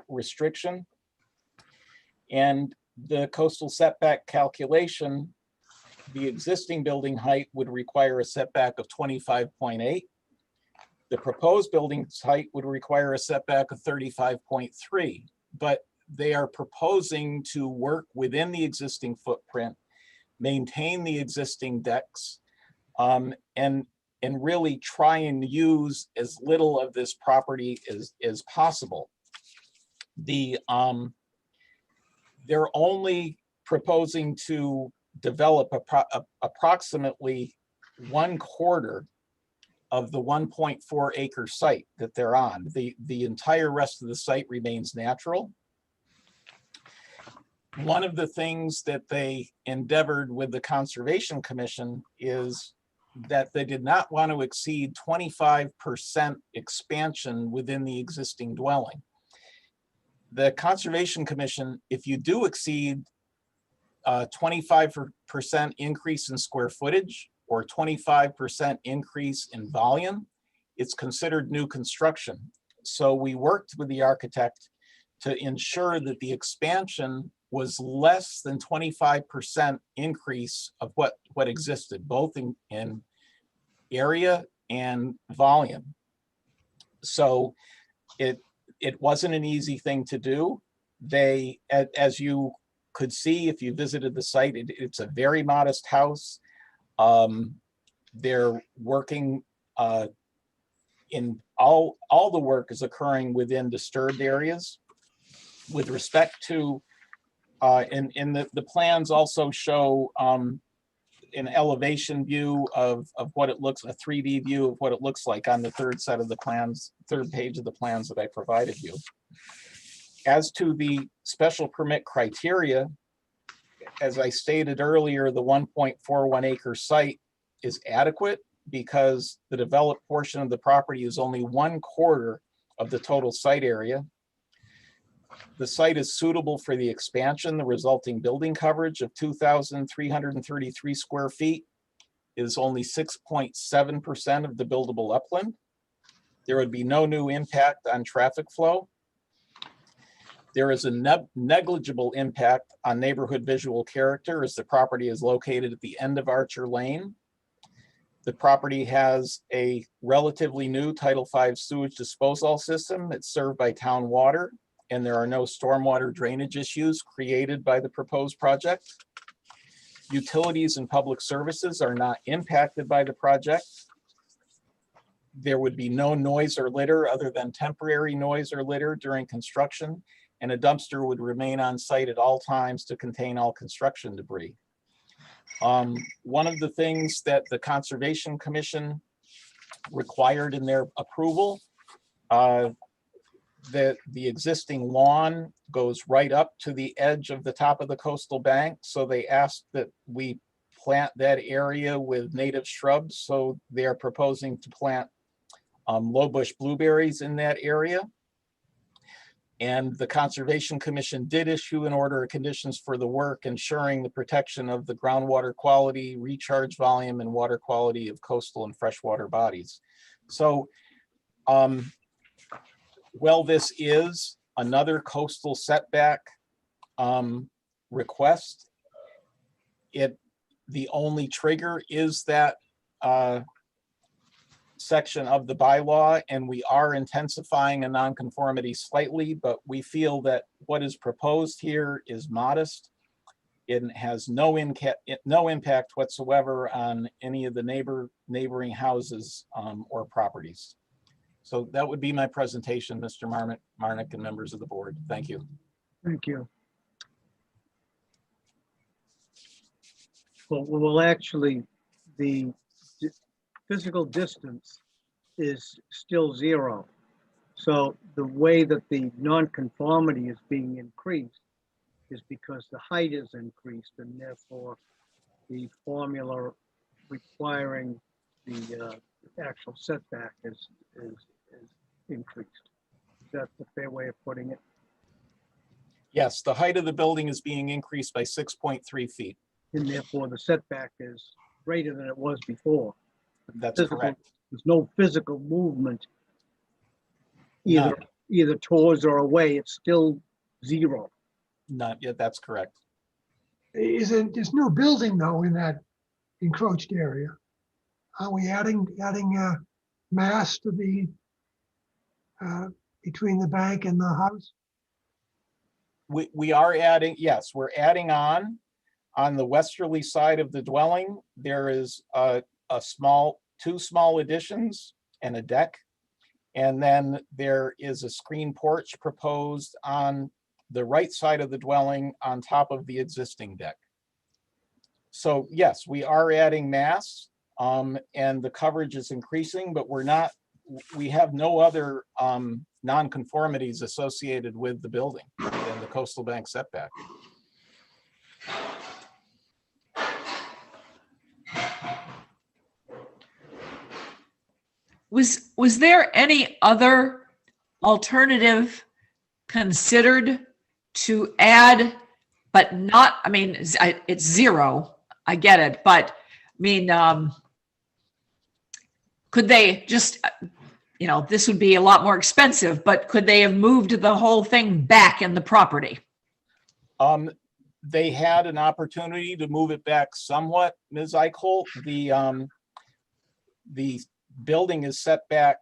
restriction. And the coastal setback calculation, the existing building height would require a setback of 25.8. The proposed building's height would require a setback of 35.3, but they are proposing to work within the existing footprint, maintain the existing decks, and really try and use as little of this property as possible. They're only proposing to develop approximately 1/4 of the 1.4 acre site that they're on. The entire rest of the site remains natural. One of the things that they endeavored with the Conservation Commission is that they did not want to exceed 25% expansion within the existing dwelling. The Conservation Commission, if you do exceed 25% increase in square footage or 25% increase in volume, it's considered new construction. So we worked with the architect to ensure that the expansion was less than 25% increase of what existed, both in area and volume. So it wasn't an easy thing to do. They, as you could see if you visited the site, it's a very modest house. They're working in all the work is occurring within disturbed areas. With respect to and the plans also show an elevation view of what it looks, a 3D view of what it looks like on the third page of the plans that I provided you. As to the special permit criteria, as I stated earlier, the 1.41 acre site is adequate because the developed portion of the property is only 1/4 of the total site area. The site is suitable for the expansion. The resulting building coverage of 2,333 square feet is only 6.7% of the buildable upland. There would be no new impact on traffic flow. There is a negligible impact on neighborhood visual character as the property is located at the end of Archer Lane. The property has a relatively new Title V sewage disposal system. It's served by town water, and there are no stormwater drainage issues created by the proposed project. Utilities and public services are not impacted by the project. There would be no noise or litter other than temporary noise or litter during construction, and a dumpster would remain on site at all times to contain all construction debris. One of the things that the Conservation Commission required in their approval, that the existing lawn goes right up to the edge of the top of the coastal bank. So they asked that we plant that area with native shrubs. So they are proposing to plant low bush blueberries in that area. And the Conservation Commission did issue an order of conditions for the work, ensuring the protection of the groundwater quality, recharge volume, and water quality of coastal and freshwater bodies. So, well, this is another coastal setback request. The only trigger is that section of the bylaw, and we are intensifying a nonconformity slightly, but we feel that what is proposed here is modest. It has no impact whatsoever on any of the neighboring houses or properties. So that would be my presentation, Mr. Marnick and members of the board. Thank you. Thank you. Well, actually, the physical distance is still 0. So the way that the nonconformity is being increased is because the height is increased, and therefore the formula requiring the actual setback is increased. Is that the fair way of putting it? Yes, the height of the building is being increased by 6.3 feet. And therefore the setback is greater than it was before. That's correct. There's no physical movement None. either towards or away. It's still 0. Not yet, that's correct. There's no building though in that encroached area. Are we adding mass to the between the bank and the house? We are adding, yes, we're adding on the westerly side of the dwelling. There is two small additions and a deck. And then there is a screen porch proposed on the right side of the dwelling on top of the existing deck. So yes, we are adding mass and the coverage is increasing, but we have no other nonconformities associated with the building and the coastal bank setback. Was there any other alternative considered to add, but not, I mean, it's 0, I get it, but I mean, could they just, this would be a lot more expensive, but could they have moved the whole thing back in the property? They had an opportunity to move it back somewhat, Ms. Eichholt. The building is set back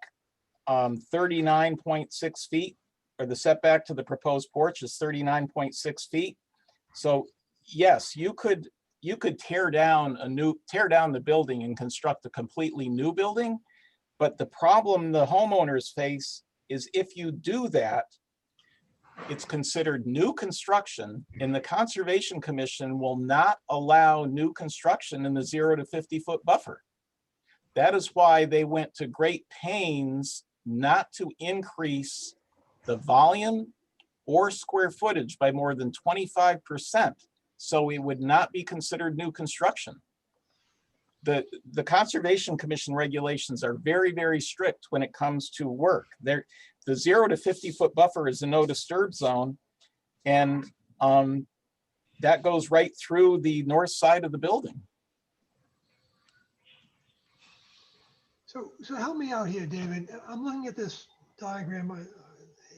39.6 feet, or the setback to the proposed porch is 39.6 feet. So yes, you could tear down the building and construct a completely new building. But the problem the homeowners face is if you do that, it's considered new construction, and the Conservation Commission will not allow new construction in the 0 to 50 foot buffer. That is why they went to great pains not to increase the volume or square footage by more than 25%. So it would not be considered new construction. The Conservation Commission regulations are very, very strict when it comes to work. The 0 to 50 foot buffer is a no disturb zone. And that goes right through the north side of the building. So help me out here, David. I'm looking at this diagram,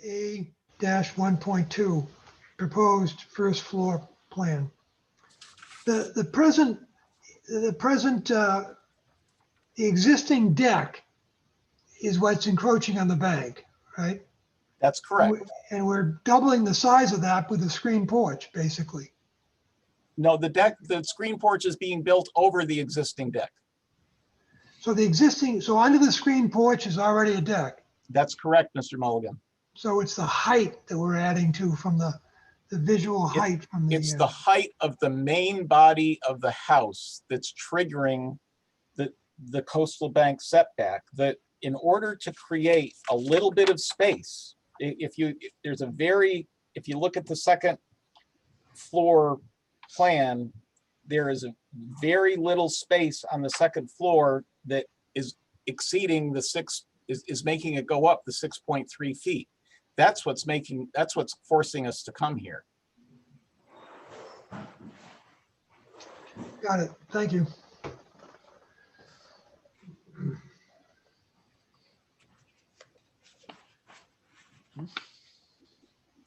A 1.2, proposed first floor plan. The existing deck is what's encroaching on the bank, right? That's correct. And we're doubling the size of that with a screen porch, basically. No, the screen porch is being built over the existing deck. So under the screen porch is already a deck. That's correct, Mr. Mulligan. So it's the height that we're adding to from the visual height from the. It's the height of the main body of the house that's triggering the coastal bank setback. That in order to create a little bit of space, if you look at the second floor plan, there is a very little space on the second floor that is exceeding is making it go up the 6.3 feet. That's what's forcing us to come here. Got it. Thank you.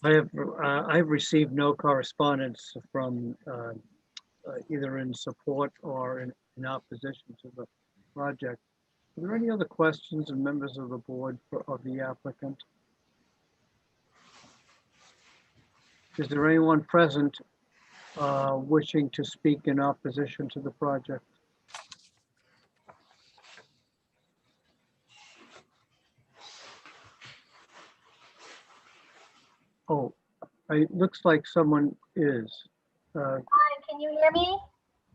I've received no correspondence from either in support or in opposition to the project. Are there any other questions of members of the board of the applicant? Is there anyone present wishing to speak in opposition to the project? Oh, it looks like someone is. Hi, can you hear me?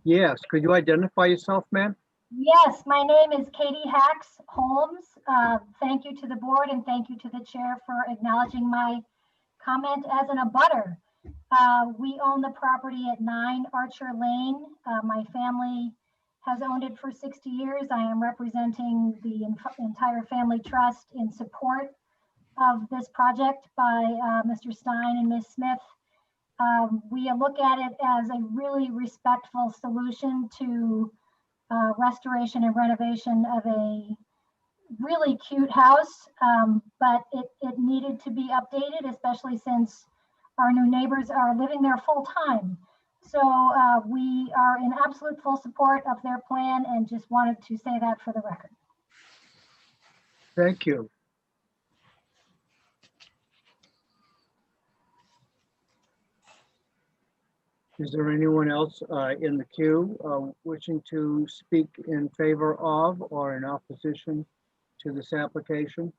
Yes, could you identify yourself, ma'am? Yes, my name is Katie Hacks Holmes. Thank you to the board and thank you to the chair for acknowledging my comment as an abutter. We own the property at 9 Archer Lane. My family has owned it for 60 years. I am representing the entire family trust in support of this project by Mr. Stein and Ms. Smith. We look at it as a really respectful solution to restoration and renovation of a really cute house, but it needed to be updated, especially since our new neighbors are living there full time. So we are in absolute full support of their plan and just wanted to say that for the record. Thank you. Is there anyone else in the queue wishing to speak in favor of or in opposition to this application?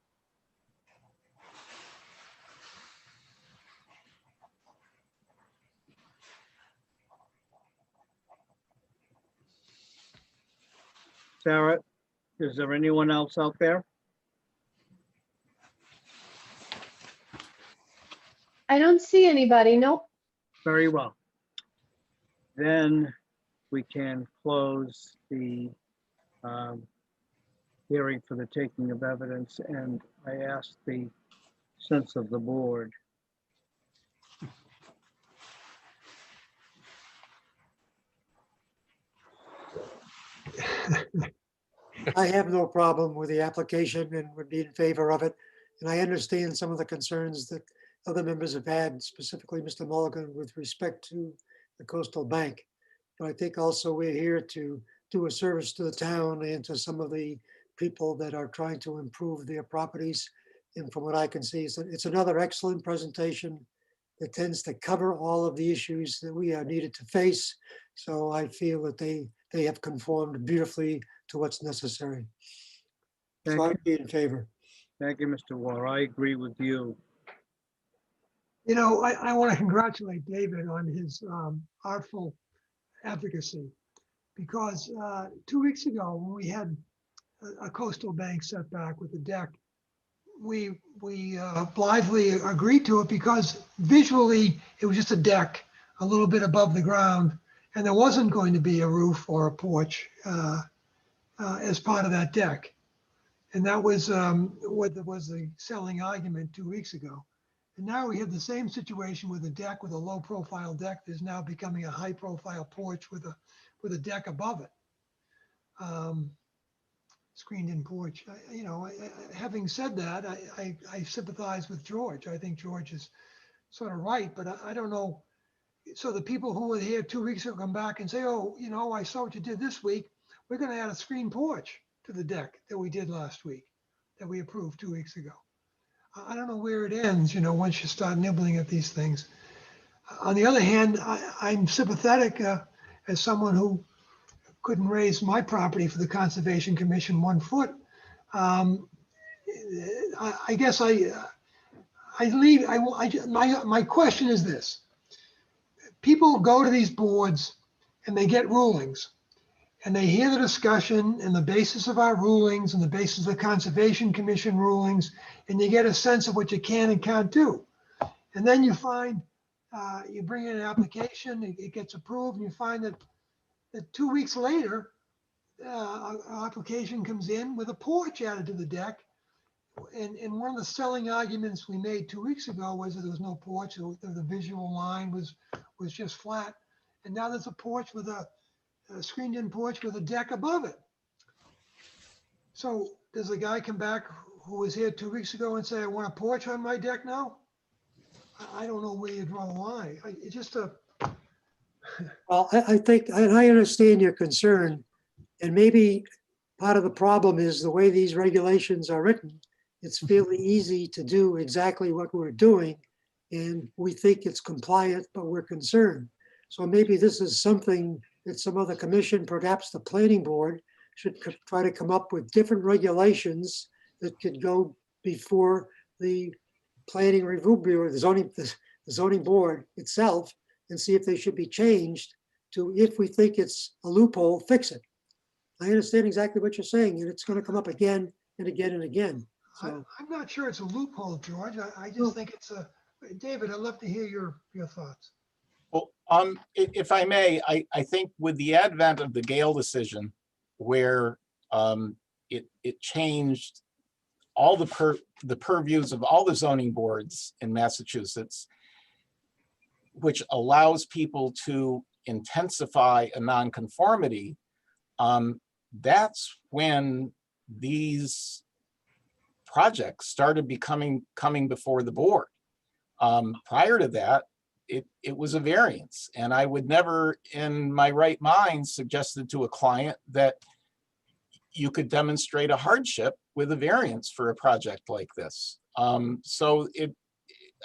Sarah, is there anyone else out there? I don't see anybody. Nope. Very well. Then we can close the hearing for the taking of evidence, and I ask the sense of the board. I have no problem with the application and would be in favor of it. And I understand some of the concerns that other members have had, specifically Mr. Mulligan, with respect to the coastal bank. But I think also we're here to do a service to the town and to some of the people that are trying to improve their properties. And from what I can see, it's another excellent presentation that tends to cover all of the issues that we are needed to face. So I feel that they have conformed beautifully to what's necessary. So I'd be in favor. Thank you, Mr. Waller. I agree with you. You know, I want to congratulate David on his artful advocacy, because 2 weeks ago, when we had a coastal bank setback with the deck, we blithely agreed to it because visually it was just a deck a little bit above the ground, and there wasn't going to be a roof or a porch as part of that deck. And that was what was the selling argument 2 weeks ago. And now we have the same situation with a deck, with a low profile deck that's now becoming a high profile porch with a deck above it. screened-in porch. Having said that, I sympathize with George. I think George is sort of right, but I don't know. So the people who were here 2 weeks ago come back and say, oh, I saw what you did this week. We're going to add a screen porch to the deck that we did last week, that we approved 2 weeks ago. I don't know where it ends, once you start nibbling at these things. On the other hand, I'm sympathetic as someone who couldn't raise my property for the Conservation Commission 1 foot. I guess my question is this. People go to these boards and they get rulings and they hear the discussion and the basis of our rulings and the basis of the Conservation Commission rulings, and you get a sense of what you can and can't do. And then you find, you bring in an application, it gets approved, and you find that 2 weeks later, an application comes in with a porch added to the deck. And one of the selling arguments we made 2 weeks ago was that there was no porch, the visual line was just flat. And now there's a porch with a screened-in porch with a deck above it. So does the guy come back who was here 2 weeks ago and say, I want a porch on my deck now? I don't know where you draw the line. It's just a... Well, I think, and I understand your concern, and maybe part of the problem is the way these regulations are written. It's fairly easy to do exactly what we're doing, and we think it's compliant, but we're concerned. So maybe this is something that some other commission, perhaps the planning board, should try to come up with different regulations that could go before the planning review bureau, the zoning board itself, and see if they should be changed to, if we think it's a loophole, fix it. I understand exactly what you're saying, and it's going to come up again and again and again. So I'm not sure it's a loophole, George. I just think it's a... David, I'd love to hear your thoughts. Well, if I may, I think with the advent of the Gale decision, where it changed all the purviews of all the zoning boards in Massachusetts, which allows people to intensify a nonconformity, that's when these projects started coming before the board. Prior to that, it was a variance, and I would never in my right mind suggested to a client that you could demonstrate a hardship with a variance for a project like this. So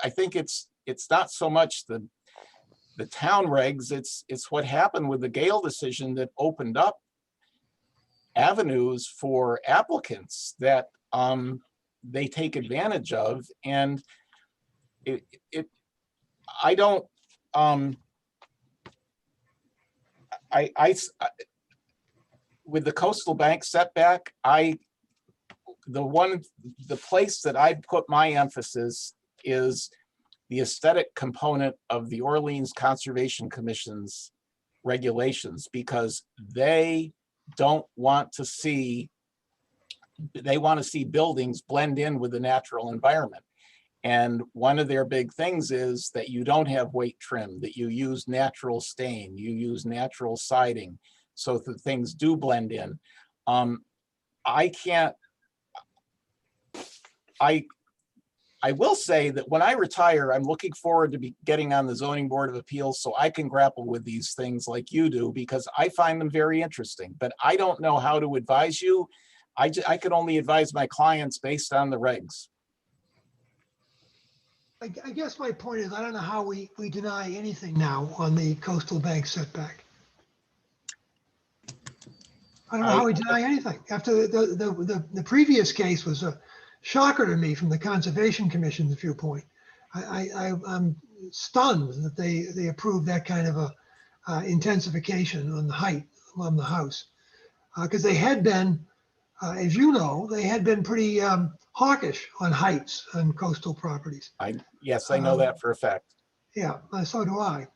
I think it's not so much the town regs, it's what happened with the Gale decision that opened up avenues for applicants that they take advantage of. And I don't, with the coastal bank setback, the place that I put my emphasis is the aesthetic component of the Orleans Conservation Commission's regulations, because they want to see buildings blend in with the natural environment. And one of their big things is that you don't have weight trim, that you use natural stain, you use natural siding, so that things do blend in. I will say that when I retire, I'm looking forward to be getting on the Zoning Board of Appeals so I can grapple with these things like you do, because I find them very interesting, but I don't know how to advise you. I can only advise my clients based on the regs. I guess my point is, I don't know how we deny anything now on the coastal bank setback. I don't know how we deny anything. After the previous case was a shocker to me from the Conservation Commission's viewpoint. I'm stunned that they approved that kind of a intensification on the height on the house. Because they had been, as you know, they had been pretty hawkish on heights on coastal properties. Yes, I know that for a fact. Yeah, so do I.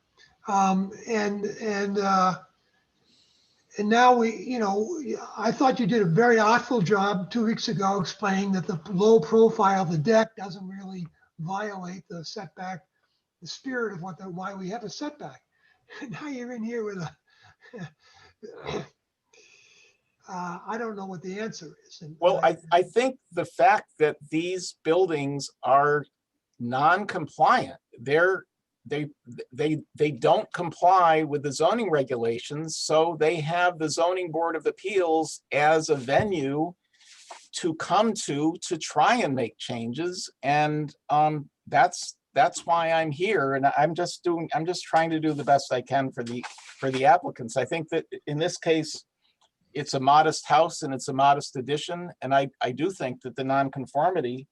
And now I thought you did a very artful job 2 weeks ago explaining that the low profile of the deck doesn't really violate the setback, the spirit of why we have a setback. Now you're in here with I don't know what the answer is. And Well, I think the fact that these buildings are non-compliant, they don't comply with the zoning regulations, so they have the zoning board of appeals as a venue to come to try and make changes. And that's why I'm here. And I'm just trying to do the best I can for the applicants. I think that in this case, it's a modest house and it's a modest addition. And I do think that the nonconformity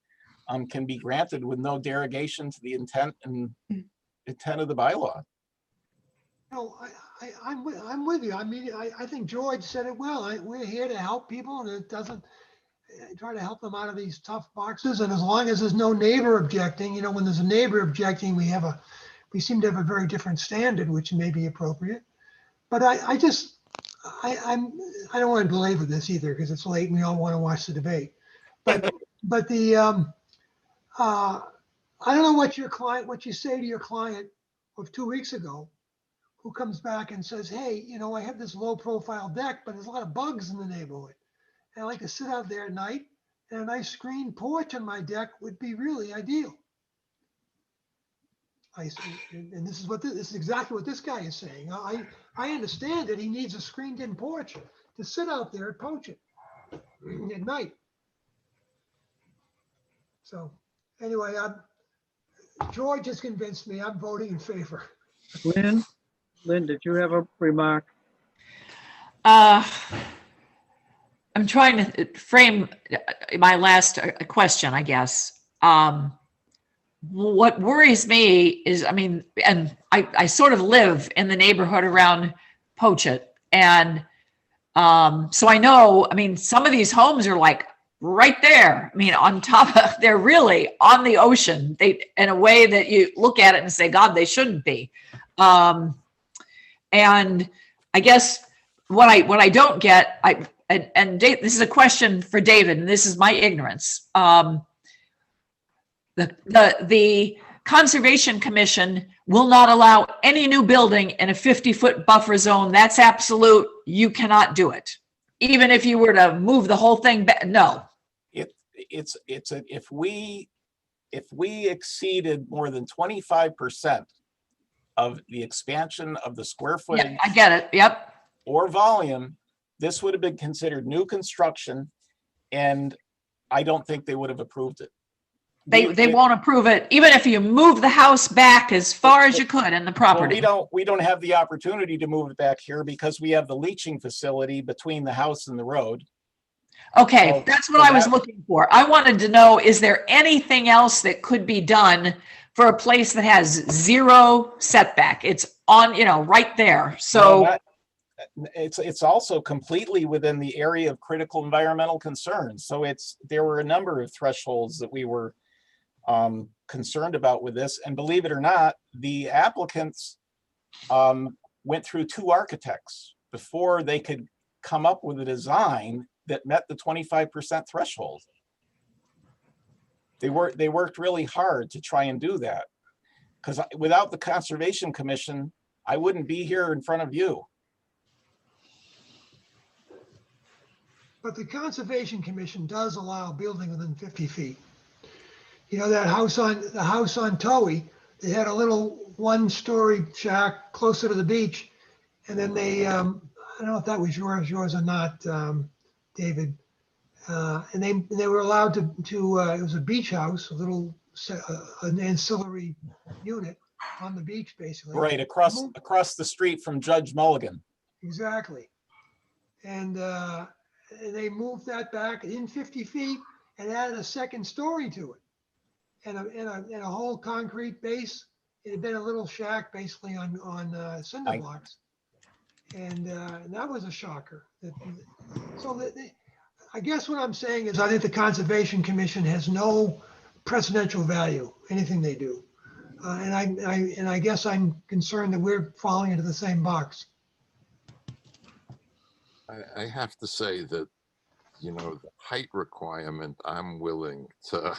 can be granted with no derogation to the intent of the bylaw. No, I'm with you. I mean, I think George said it well. We're here to help people, and it doesn't try to help them out of these tough boxes. And as long as there's no neighbor objecting, when there's a neighbor objecting, we seem to have a very different standard, which may be appropriate. But I don't want to belabor this either, because it's late and we all want to watch the debate. But I don't know what you say to your client of 2 weeks ago, who comes back and says, hey, I have this low profile deck, but there's a lot of bugs in the neighborhood. And I like to sit out there at night, and a nice screened porch on my deck would be really ideal. And this is exactly what this guy is saying. I understand that he needs a screened in porch to sit out there and poach it at night. So anyway, George has convinced me. I'm voting in favor. Lynn, did you have a remark? I'm trying to frame my last question, I guess. What worries me is, and I sort of live in the neighborhood around Pochit. And so I know, some of these homes are like right there. On top of, they're really on the ocean. They, in a way that you look at it and say, God, they shouldn't be. And I guess what I don't get, and this is a question for David, and this is my ignorance. The Conservation Commission will not allow any new building in a 50-foot buffer zone. That's absolute. You cannot do it. Even if you were to move the whole thing back, no. If we exceeded more than 25% of the expansion of the square footage. Yeah, I get it. Yep. Or volume, this would have been considered new construction, and I don't think they would have approved it. They won't approve it, even if you move the house back as far as you could in the property. Well, we don't have the opportunity to move it back here because we have the leaching facility between the house and the road. Okay, So, that's what I was looking for. I wanted to know, is there anything else that could be done for a place that has zero setback? It's on, right there. So it's also completely within the area of critical environmental concerns. So there were a number of thresholds that we were concerned about with this. And believe it or not, the applicants went through 2 architects before they could come up with a design that met the 25% threshold. They worked really hard to try and do that, because without the Conservation Commission, I wouldn't be here in front of you. But the Conservation Commission does allow building within 50 feet. That house on Towey, they had a little 1-story shack closer to the beach. And then they, I don't know if that was yours or not, David. And they were allowed to it was a beach house, a little an ancillary unit on the beach, basically. Right, across the street from Judge Mulligan. Exactly. And they moved that back in 50 feet and added a 2nd story to it, and a whole concrete base. It had been a little shack basically on cinder blocks, and that was a shocker. I guess what I'm saying is I think the Conservation Commission has no precedential value, anything they do. And I guess I'm concerned that we're falling into the same box. I have to say that, the height requirement, I'm willing to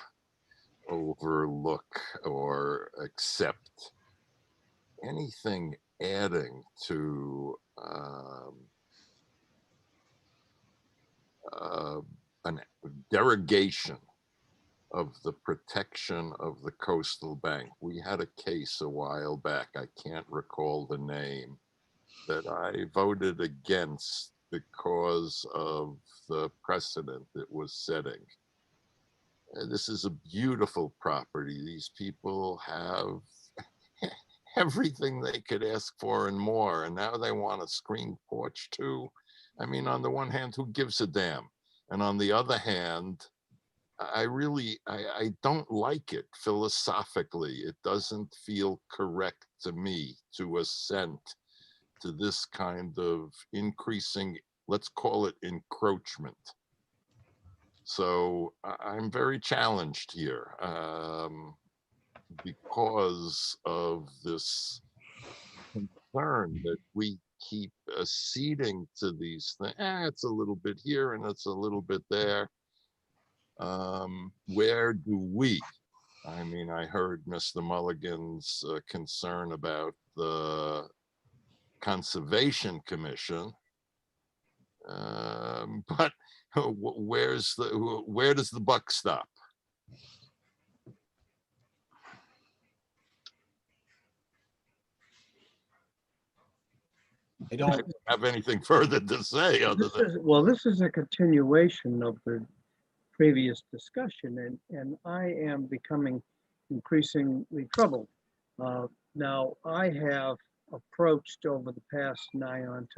overlook or accept. Anything adding to an derogation of the protection of the coastal bank. We had a case a while back, I can't recall the name, that I voted against because of the precedent it was setting. This is a beautiful property. These people have everything they could ask for and more, and now they want a screen porch too. I mean, on the one hand, who gives a damn? And on the other hand, I don't like it philosophically. It doesn't feel correct to me to assent to this kind of increasing, let's call it encroachment. So I'm very challenged here because of this concern that we keep acceding to these things. It's a little bit here and it's a little bit there. Where do we? I mean, I heard Mr. Mulligan's concern about the Conservation Commission, but where does the buck stop? I I don't, don't have anything further to say other than. Well, this is a continuation of the previous discussion, and I am becoming increasingly troubled. Now, I have approached over the past 9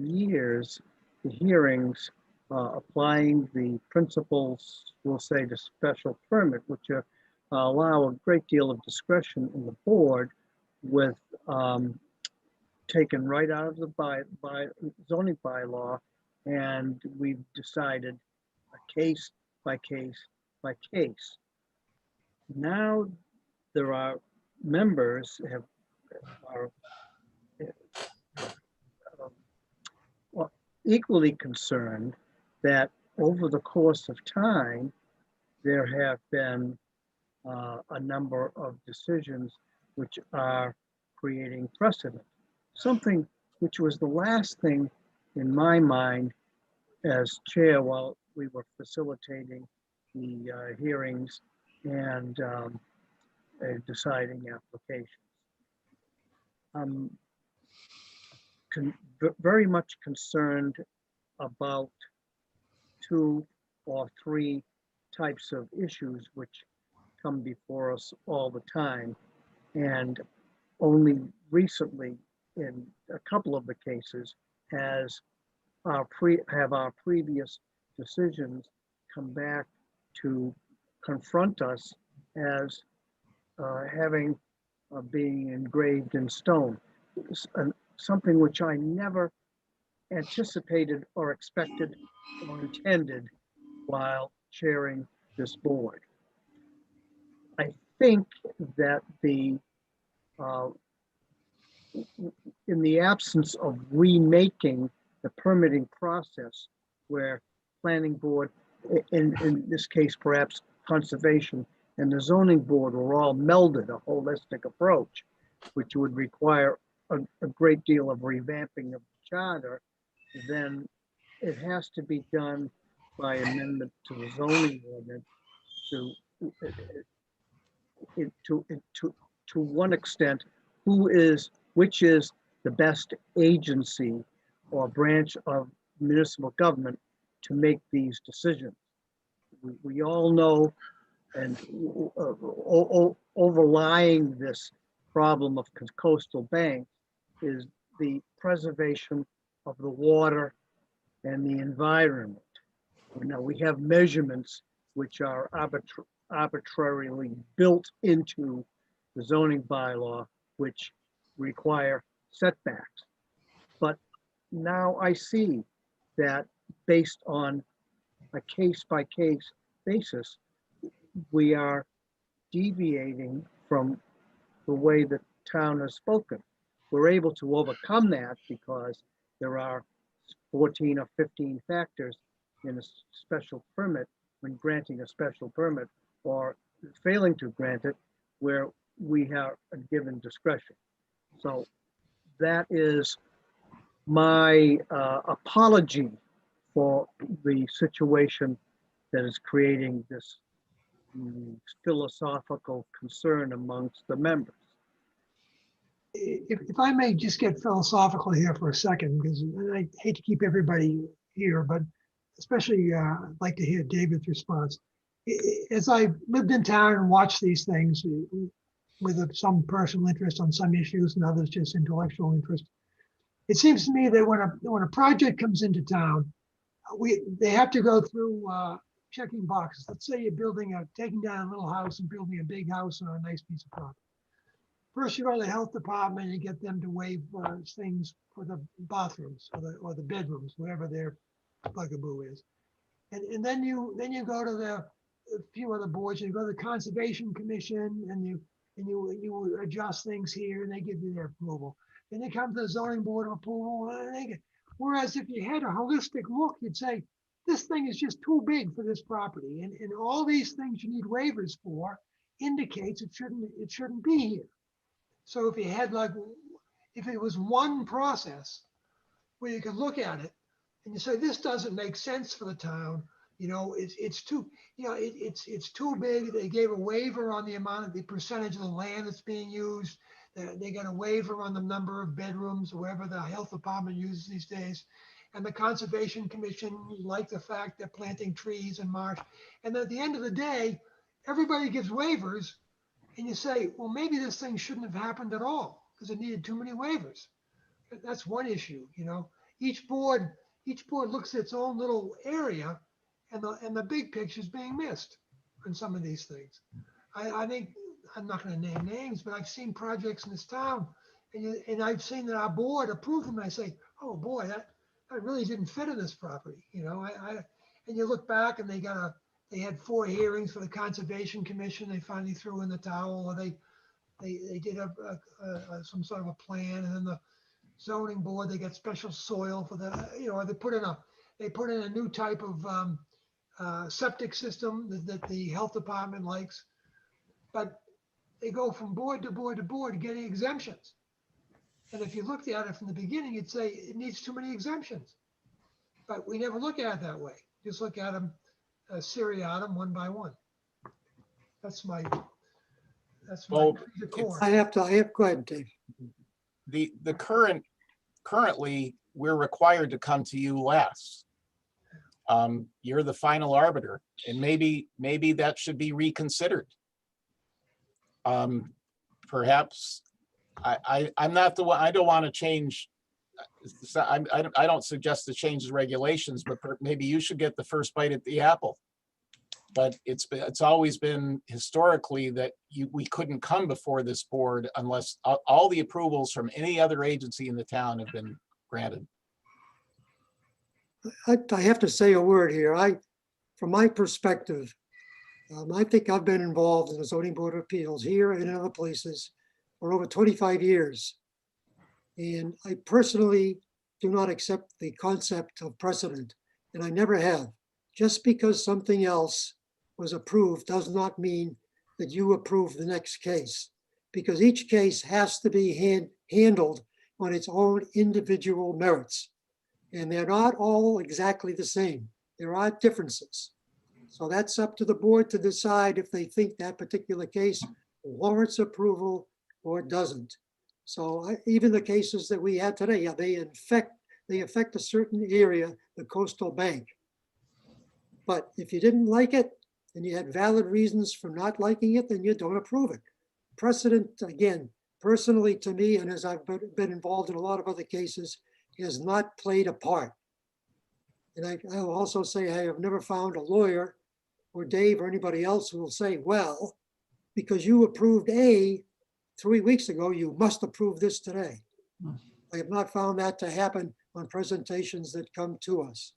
years the hearings applying the principles, we'll say, to special permit, which allow a great deal of discretion in the board with taken right out of the zoning bylaw, and we've decided a case by case by case. Now there are members are equally concerned that over the course of time there have been a number of decisions which are creating precedent. Something which was the last thing in my mind as chair while we were facilitating the hearings and deciding applications. I'm very much concerned about 2 or 3 types of issues which come before us all the time, and only recently in a couple of the cases have our previous decisions come back to confront us as being engraved in stone. Something which I never anticipated or expected or intended while chairing this board. I think that in the absence of remaking the permitting process, where planning board, in this case perhaps conservation, and the zoning board were all melded, a holistic approach, which would require a great deal of revamping of the charter, then it has to be done by amendment to the zoning ordinance to one extent, which is the best agency or branch of municipal government to make these decisions. We all know, and overlying this problem of coastal banks is the preservation of the water and the environment. Now, we have measurements which are arbitrarily built into the zoning bylaw, which require setbacks. But now I see that based on a case-by-case basis, we are deviating from the way the town has spoken. We're able to overcome that because there are 14 or 15 factors in a special permit when granting a special permit or failing to grant it, where we have a given discretion. So that is my apology for the situation that is creating this philosophical concern amongst the members. If I may just get philosophical here for a second, because I hate to keep everybody here, but especially I'd like to hear David's response. As I've lived in town and watched these things with some personal interest on some issues and others just intellectual interest, it seems to me that when a project comes into town, they have to go through checking boxes. Let's say you're taking down a little house and building a big house on a nice piece of property. First, you go to the health department and get them to waive things for the bathrooms or the bedrooms, whatever their bugaboo is. And then you go to a few other boards. You go to the Conservation Commission and you adjust things here and they give you their approval. Then they come to the Zoning Board of Approval. Whereas if you had a holistic look, you'd say, this thing is just too big for this property. And all these things you need waivers for indicates it shouldn't be here. So if you had if it was one process where you could look at it and you say, this doesn't make sense for the town, it's too big. They gave a waiver on the percentage of the land that's being used. They got a waiver on the number of bedrooms, wherever the health department uses these days. And the Conservation Commission like the fact they're planting trees and marsh. And at the end of the day, everybody gives waivers. And you say, well, maybe this thing shouldn't have happened at all because it needed too many waivers. That's one issue, Each board looks at its own little area, and the big picture is being missed in some of these things. I think I'm not going to name names, but I've seen projects in this town, and I've seen that our board approved them. And I say, oh boy, that really didn't fit in this property, And you look back, and they had 4 hearings for the Conservation Commission. They finally threw in the towel, or they did some sort of a plan, and then the zoning board, they got special soil for they put in a new type of septic system that the health department likes, but they go from board to board to board getting exemptions. And if you looked at it from the beginning, you'd say it needs too many exemptions, but we never look at it that way. Just look at them seriatim, one by one. That's my Well, core. Go ahead, Dave. The currently, we're required to come to you last. You're the final arbiter, and maybe that should be reconsidered. Perhaps I'm not the one. I don't want to change. I don't suggest to change the regulations, but maybe you should get the first bite at the apple. But it's always been historically that we couldn't come before this board unless all the approvals from any other agency in the town have been granted. I have to say a word here. From my perspective, I think I've been involved in the Zoning Board of Appeals here and in other places for over 25 years. And I personally do not accept the concept of precedent, and I never have. Just because something else was approved does not mean that you approve the next case, because each case has to be handled on its own individual merits. And they're not all exactly the same. There are differences. So that's up to the board to decide if they think that particular case warrants approval or it doesn't. So even the cases that we had today, they affect a certain area, the coastal bank. But if you didn't like it and you had valid reasons for not liking it, then you don't approve it. Precedent, again, personally to me, and as I've been involved in a lot of other cases, has not played a part. And I'll also say I have never found a lawyer or Dave or anybody else who will say, well, because you approved A 3 weeks ago, you must approve this today. I have not found that to happen on presentations that come to us.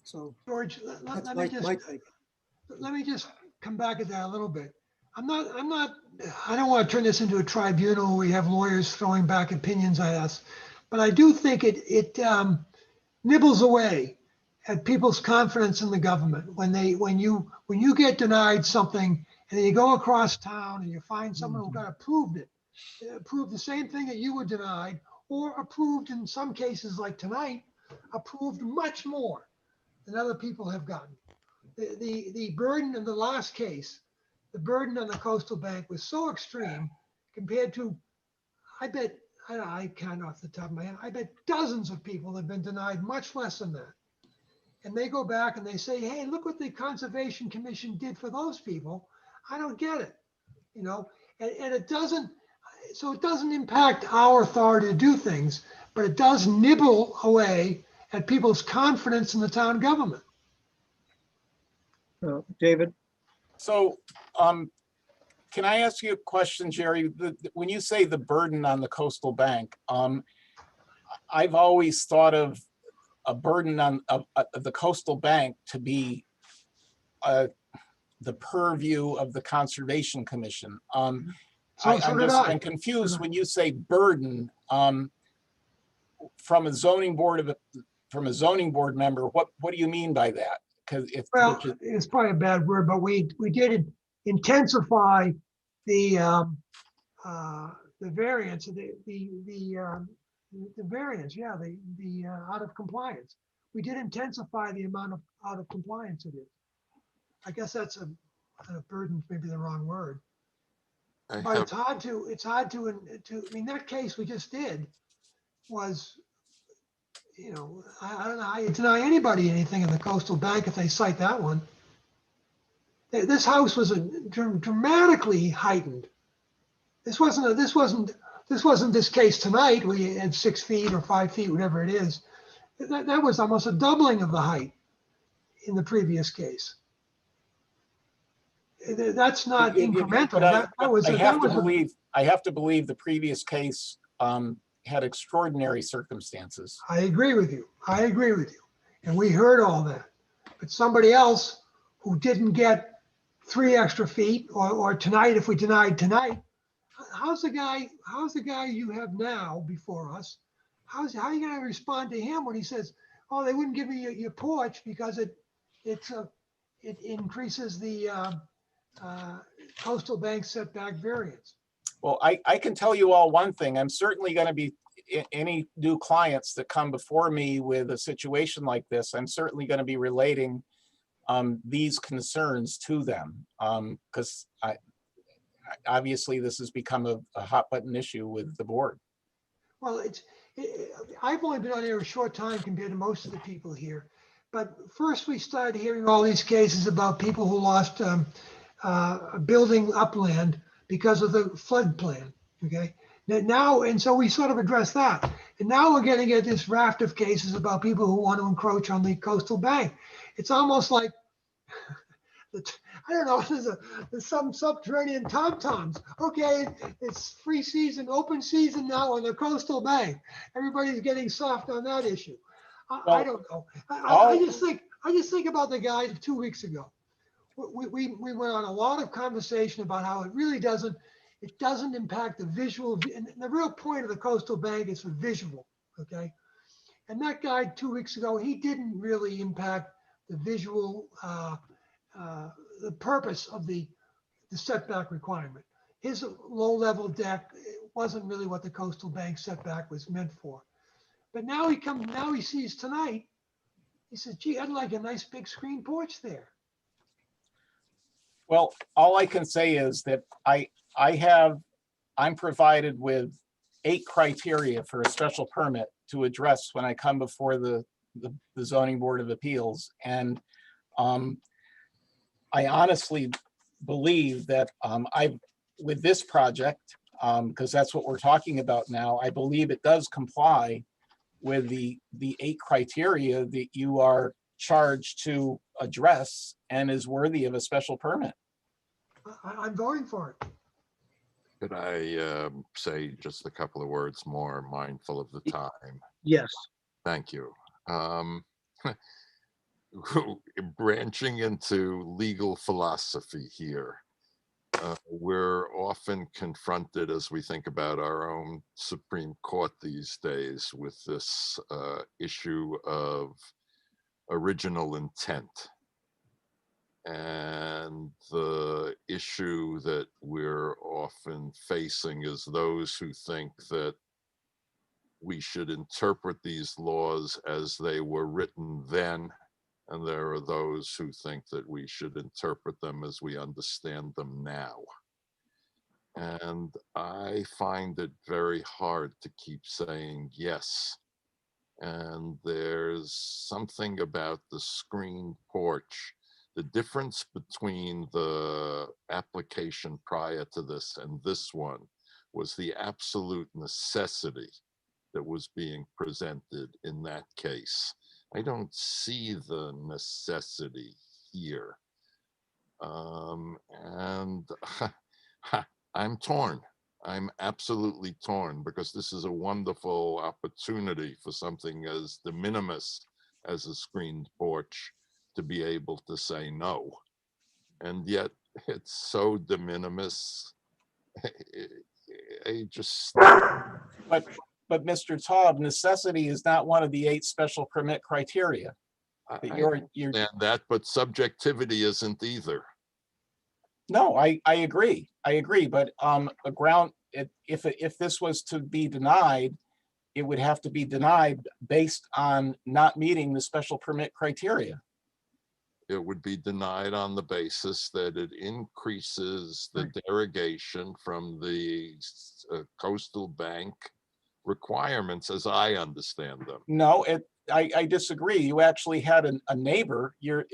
So George, that's let my me just come back at that a little bit. I don't want to turn this into a tribunal where we have lawyers throwing back opinions at us, but I do think it nibbles away at people's confidence in the government when you get denied something and then you go across town and you find someone who got approved the same thing that you were denied, or approved in some cases like tonight, approved much more. than other people have gotten. The burden in the last case, the burden on the coastal bank was so extreme compared to, I bet, I can't off the top of my head, I bet dozens of people have been denied much less than that. And they go back and they say, hey, look what the Conservation Commission did for those people. I don't get it, you know, and it doesn't, so it doesn't impact our authority to do things, but it does nibble away at people's confidence in the town government. David? So, can I ask you a question, Jerry? When you say the burden on the coastal bank, I've always thought of a burden on the coastal bank to be the purview of the Conservation Commission. I'm confused when you say burden from a zoning board member. What do you mean by that? Because it's probably a bad word, but we did intensify the variance, the variance, yeah, the out of compliance. We did intensify the amount of out of compliance it is. I guess that's a burden, maybe the wrong word. But it's hard to, I mean, that case we just did was, you know, I don't know how you deny anybody anything in the coastal bank if they cite that one. This house was dramatically heightened. This wasn't this case tonight where you had 6 feet or 5 feet, whatever it is. That was almost a doubling of the height in the previous case. That's not incremental. I have to believe the previous case had extraordinary circumstances. I agree with you. And we heard all that. But somebody else who didn't get 3 extra feet, or tonight, if we denied tonight, how's the guy you have now before us? How are you going to respond to him when he says, "Oh, they wouldn't give me your porch because it increases the coastal bank setback variance"? Well, I can tell you all one thing. I'm certainly going to be, any new clients that come before me with a situation like this, I'm certainly going to be relating these concerns to them, because obviously this has become a hot button issue with the board. Well, I've only been on here a short time compared to most of the people here. But first we started hearing all these cases about people who lost building upland because of the flood plan, okay? Now, and so we sort of addressed that. And now we're getting at this raft of cases about people who want to encroach on the coastal bank. It's almost like, I don't know, there's some subterranean tom-toms. Okay, it's free season, open season now on the coastal bank. Everybody's getting soft on that issue. I don't know. I just think about the guy 2 weeks ago. We went on a lot of conversation about how it really doesn't impact the visual. And the real point of the coastal bank is for visual, okay? And that guy 2 weeks ago, he didn't really impact the visual, the purpose of the setback requirement. His low-level deck wasn't really what the coastal bank setback was meant for. But now he sees tonight, he says, gee, I'd like a nice big screen porch there. Well, all I can say is that I'm provided with 8 criteria for a special permit to address when I come before the Zoning Board of Appeals. And I honestly believe that with this project, because that's what we're talking about now, I believe it does comply with the 8 criteria that you are charged to address and is worthy of a special permit. I'm voting for it. Could I say just a couple of words more, mindful of the time? Yes. Thank you. Branching into legal philosophy here, we're often confronted as we think about our own Supreme Court these days with this issue of original intent. And the issue that we're often facing is those who think that we should interpret these laws as they were written then And there are those who think that we should interpret them as we understand them now. And I find it very hard to keep saying yes. And there's something about the screened porch. The difference between the application prior to this and this one was the absolute necessity that was being presented in that case. I don't see the necessity here. And I'm torn. I'm absolutely torn because this is a wonderful opportunity for something as de minimis as a screened porch to be able to say no. And yet it's so de minimis. I just. But Mr. Taub, necessity is not one of the 8 special permit criteria. I understand that, but subjectivity isn't either. No, I agree. I agree. But if this was to be denied, it would have to be denied based on not meeting the special permit criteria. It would be denied on the basis that it increases the derogation from the coastal bank requirements as I understand them. No, I disagree. You actually had a neighbor. You're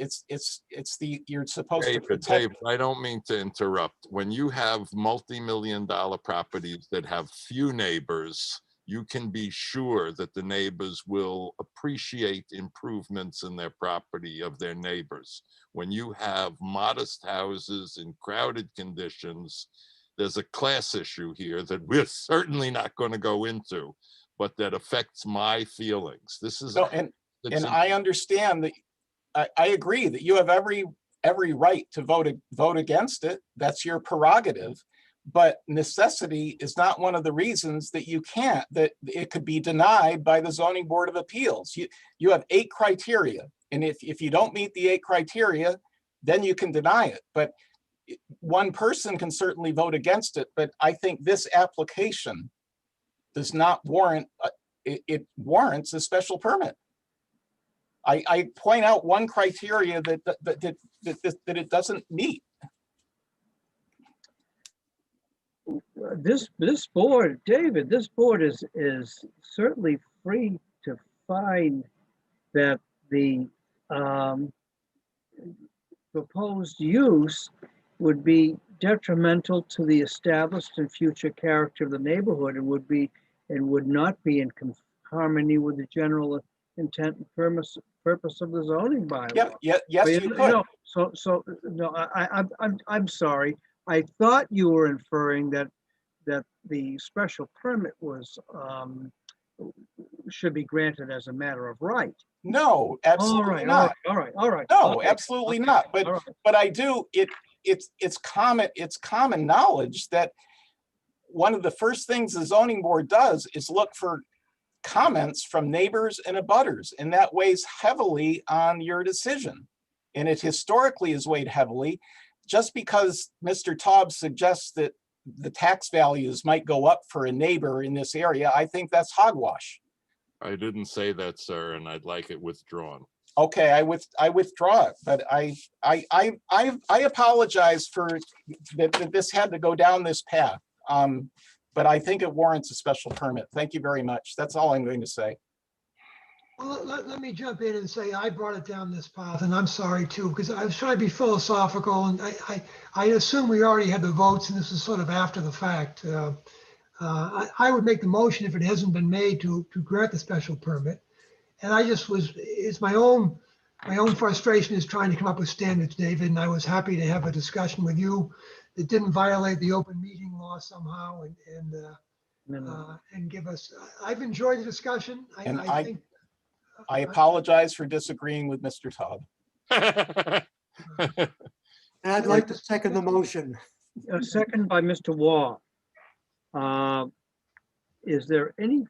supposed to protect. David, I don't mean to interrupt. When you have multi-million-dollar properties that have few neighbors, you can be sure that the neighbors will appreciate improvements in their property of their neighbors. When you have modest houses in crowded conditions, there's a class issue here that we're certainly not going to go into, but that affects my feelings. This is and I understand that. I agree that you have every right to vote against it. That's your prerogative. But necessity is not one of the reasons that you can't, that it could be denied by the Zoning Board of Appeals. You have 8 criteria. And if you don't meet the 8 criteria, then you can deny it. But one person can certainly vote against it. But I think this application does not warrant, it warrants a special permit. I point out one criteria that it doesn't meet. This board, David, this board is certainly free to find that the proposed use would be detrimental to the established and future character of the neighborhood and would not be in harmony with the general intent and purpose of the zoning bylaw. Yes, you could. I'm sorry. I thought you were inferring that the special permit was should be granted as a matter of right. No, absolutely not. All right. No, Okay. absolutely not. But I do. It's common knowledge that one of the first things the zoning board does is look for comments from neighbors and abutters, and that weighs heavily on your decision. And it historically has weighed heavily. Just because Mr. Taub suggests that the tax values might go up for a neighbor in this area, I think that's hogwash. I didn't say that, sir, and I'd like it withdrawn. Okay, I withdraw it, but I apologize for that this had to go down this path. But I think it warrants a special permit. Thank you very much. That's all I'm going to say. Well, let me jump in and say I brought it down this path, and I'm sorry too, because I was trying to be philosophical, and I assume we already had the votes, and this is sort of after the fact. I would make the motion if it hasn't been made to grant the special permit, and it's my own frustration is trying to come up with standards, David, and I was happy to have a discussion with you that didn't violate the open meeting law somehow, and give us. I've enjoyed the discussion. I think. I apologize for disagreeing with Mr. Taub. I'd like to second the motion. A second by Mr. Wall. Is there any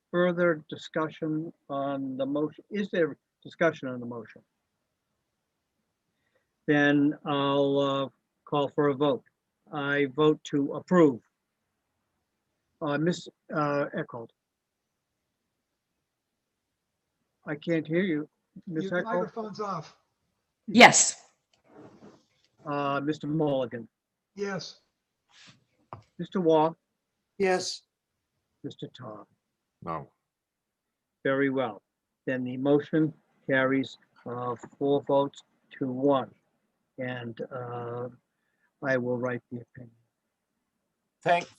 further discussion on the motion? Is there discussion on the motion? Then I'll call for a vote. I vote to approve. Ms. Eckholt. I can't hear you. Ms. Your Echo, microphone's off. Yes. Mr. Mulligan, Yes. Mr. Wong, Yes, Mr. Tom. No. Very well. Then the motion carries 4 votes to 1. And I will write the opinion.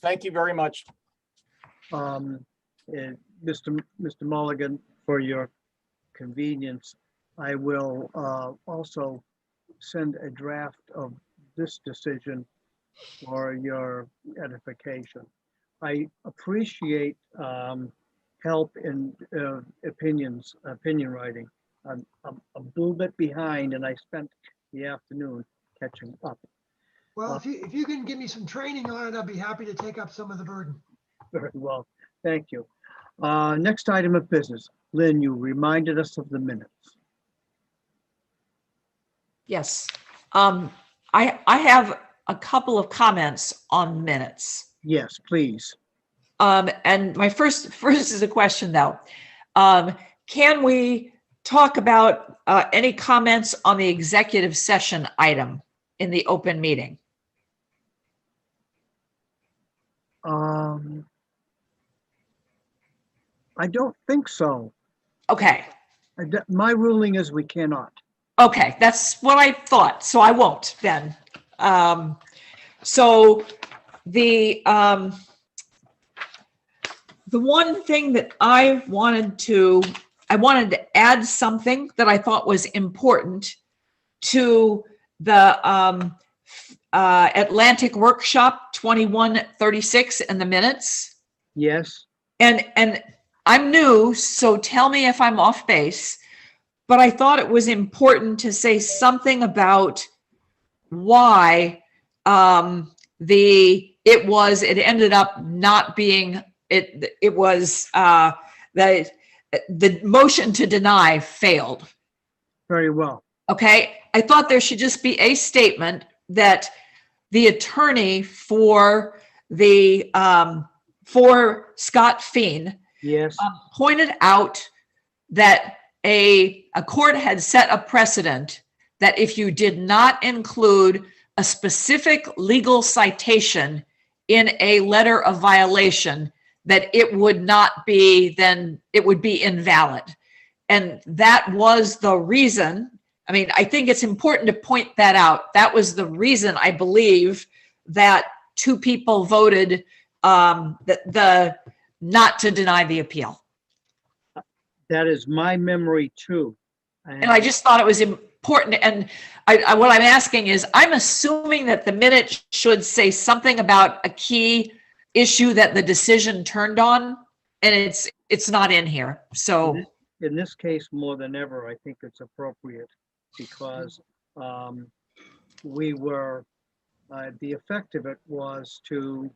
Thank you very much. Mr. Mulligan, for your convenience, I will also send a draft of this decision for your edification. I appreciate help in opinion writing. I'm a little bit behind and I spent the afternoon catching up. Well, if you can give me some training on it, I'd be happy to take up some of the burden. Very well, thank you. Next item of business. Lynn, you reminded us of the minutes. Yes. I have a couple of comments on minutes. Yes, please. And my first is a question though. Can we talk about any comments on the executive session item in the open meeting? I don't think so. Okay. My ruling is we cannot. Okay, that's what I thought. So I won't then. So the one thing that I wanted to add something that I thought was important to the Atlantic Workshop 2136 in the minutes. Yes. And I'm new, so tell me if I'm off base, but I thought it was important to say something about why it ended up not being, it was the motion to deny failed. Very well. Okay, I thought there should just be a statement that the attorney for the for Scott Feen, yes, pointed out that a court had set a precedent that if you did not include a specific legal citation in a letter of violation, that it would not be, then it would be invalid. And that was the reason. I mean, I think it's important to point that out. That was the reason I believe that 2 people voted the not to deny the appeal. That is my memory too. And I just thought it was important. And what I'm asking is, I'm assuming that the minute should say something about a key issue that the decision turned on, and it's not in here. So in this case, more than ever, I think it's appropriate because we were, the effect of it was to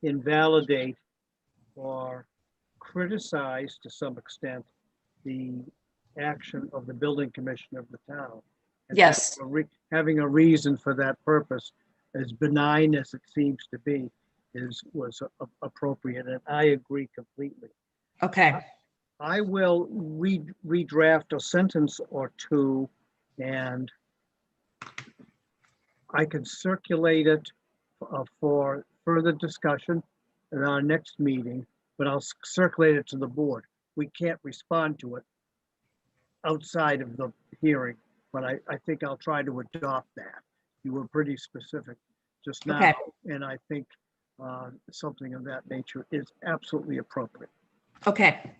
invalidate or criticize to some extent the action of the building commissioner of the town. And yes, having a reason for that purpose, as benign as it seems to be, was appropriate, and I agree completely. Okay. I will redraft a sentence or two, and I can circulate it for further discussion at our next meeting, but I'll circulate it to the board. We can't respond to it outside of the hearing, but I think I'll try to adopt that. You were pretty specific just now, okay. And I think something of that nature is absolutely appropriate. Okay.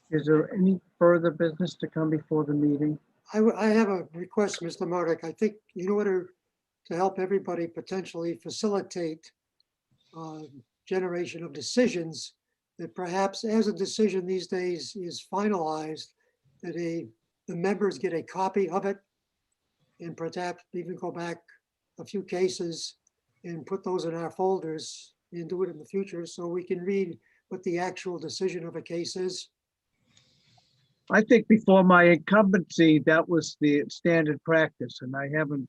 Is there any further business to come before the meeting? I have a request, Mr. Murdock. I think in order to help everybody potentially facilitate generation of decisions, that perhaps as a decision these days is finalized, that the members get a copy of it and perhaps even go back a few cases and put those in our folders and do it in the future so we can read what the actual decision of a case is. I think before my incumbency, that was the standard practice, and I haven't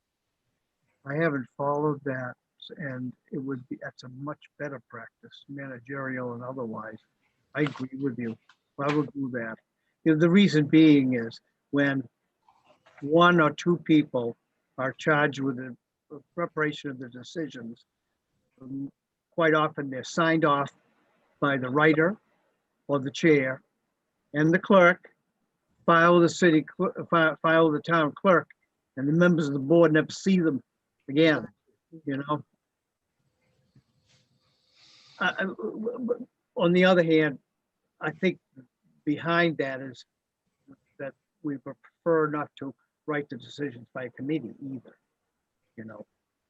followed that. And that's a much better practice, managerial and otherwise. I agree with you. I will do that. You know, the reason being is when one or two people are charged with the preparation of the decisions, quite often they're signed off by the writer or the chair and the clerk, file the town clerk, and the members of the board never see them again, you know? On the other hand, I think behind that is that we prefer not to write the decisions by committee either, you know?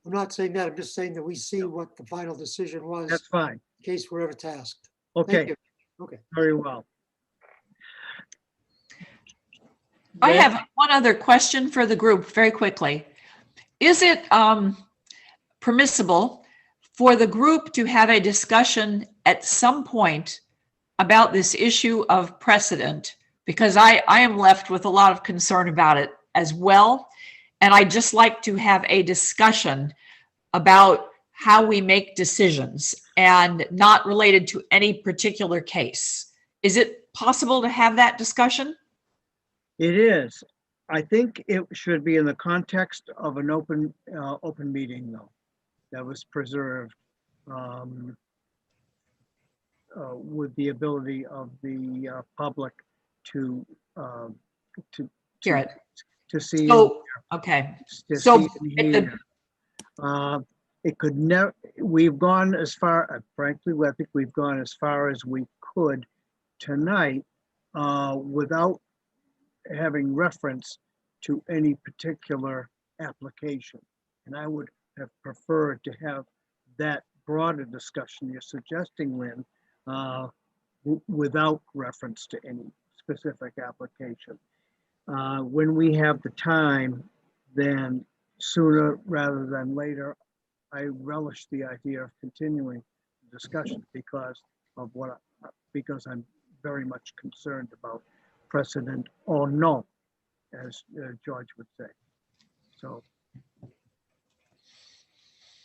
I'm not saying that. I'm just saying that we see what the final decision was That's fine. in case we're ever tasked. Okay, you. Okay. very well. I have one other question for the group very quickly. Is it permissible for the group to have a discussion at some point about this issue of precedent? Because I am left with a lot of concern about it as well. And I'd just like to have a discussion about how we make decisions and not related to any particular case. Is it possible to have that discussion? It is. I think it should be in the context of an open meeting though, that was preserved with the ability of the public to Hear it. to see. So, okay. to So see and hear. It could never, we've gone as far, frankly, I think we've gone as far as we could tonight without having reference to any particular application. And I would have preferred to have that broader discussion you're suggesting, Lynn, without reference to any specific application. When we have the time, then sooner rather than later, I relish the idea of continuing the discussion because I'm very much concerned about precedent or no, as George would say. So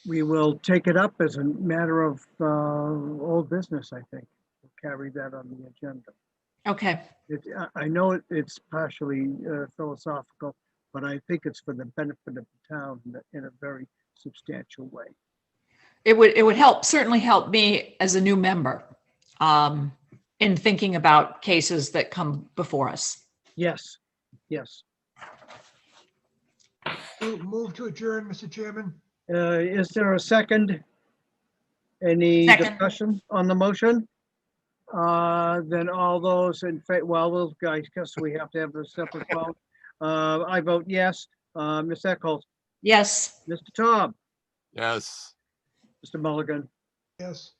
we will take it up as a matter of old business, I think. We'll carry that on the agenda. Okay. I know it's partially philosophical, but I think it's for the benefit of the town in a very substantial way. It would help, certainly help me as a new member in thinking about cases that come before us. Yes, yes. Move to adjourn, Mr. Chairman. Is there a second? Any Second. discussion on the motion? Then all those in favor, well, I guess we have to have a separate vote. I vote yes. Ms. Eccles, Yes. Mr. Tom, Yes. Mr. Mulligan, Yes.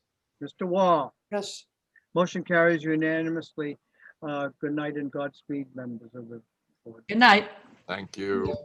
Mr. Wall. Yes. Motion carries unanimously. Good night and Godspeed, members of the board. Good night. Thank you.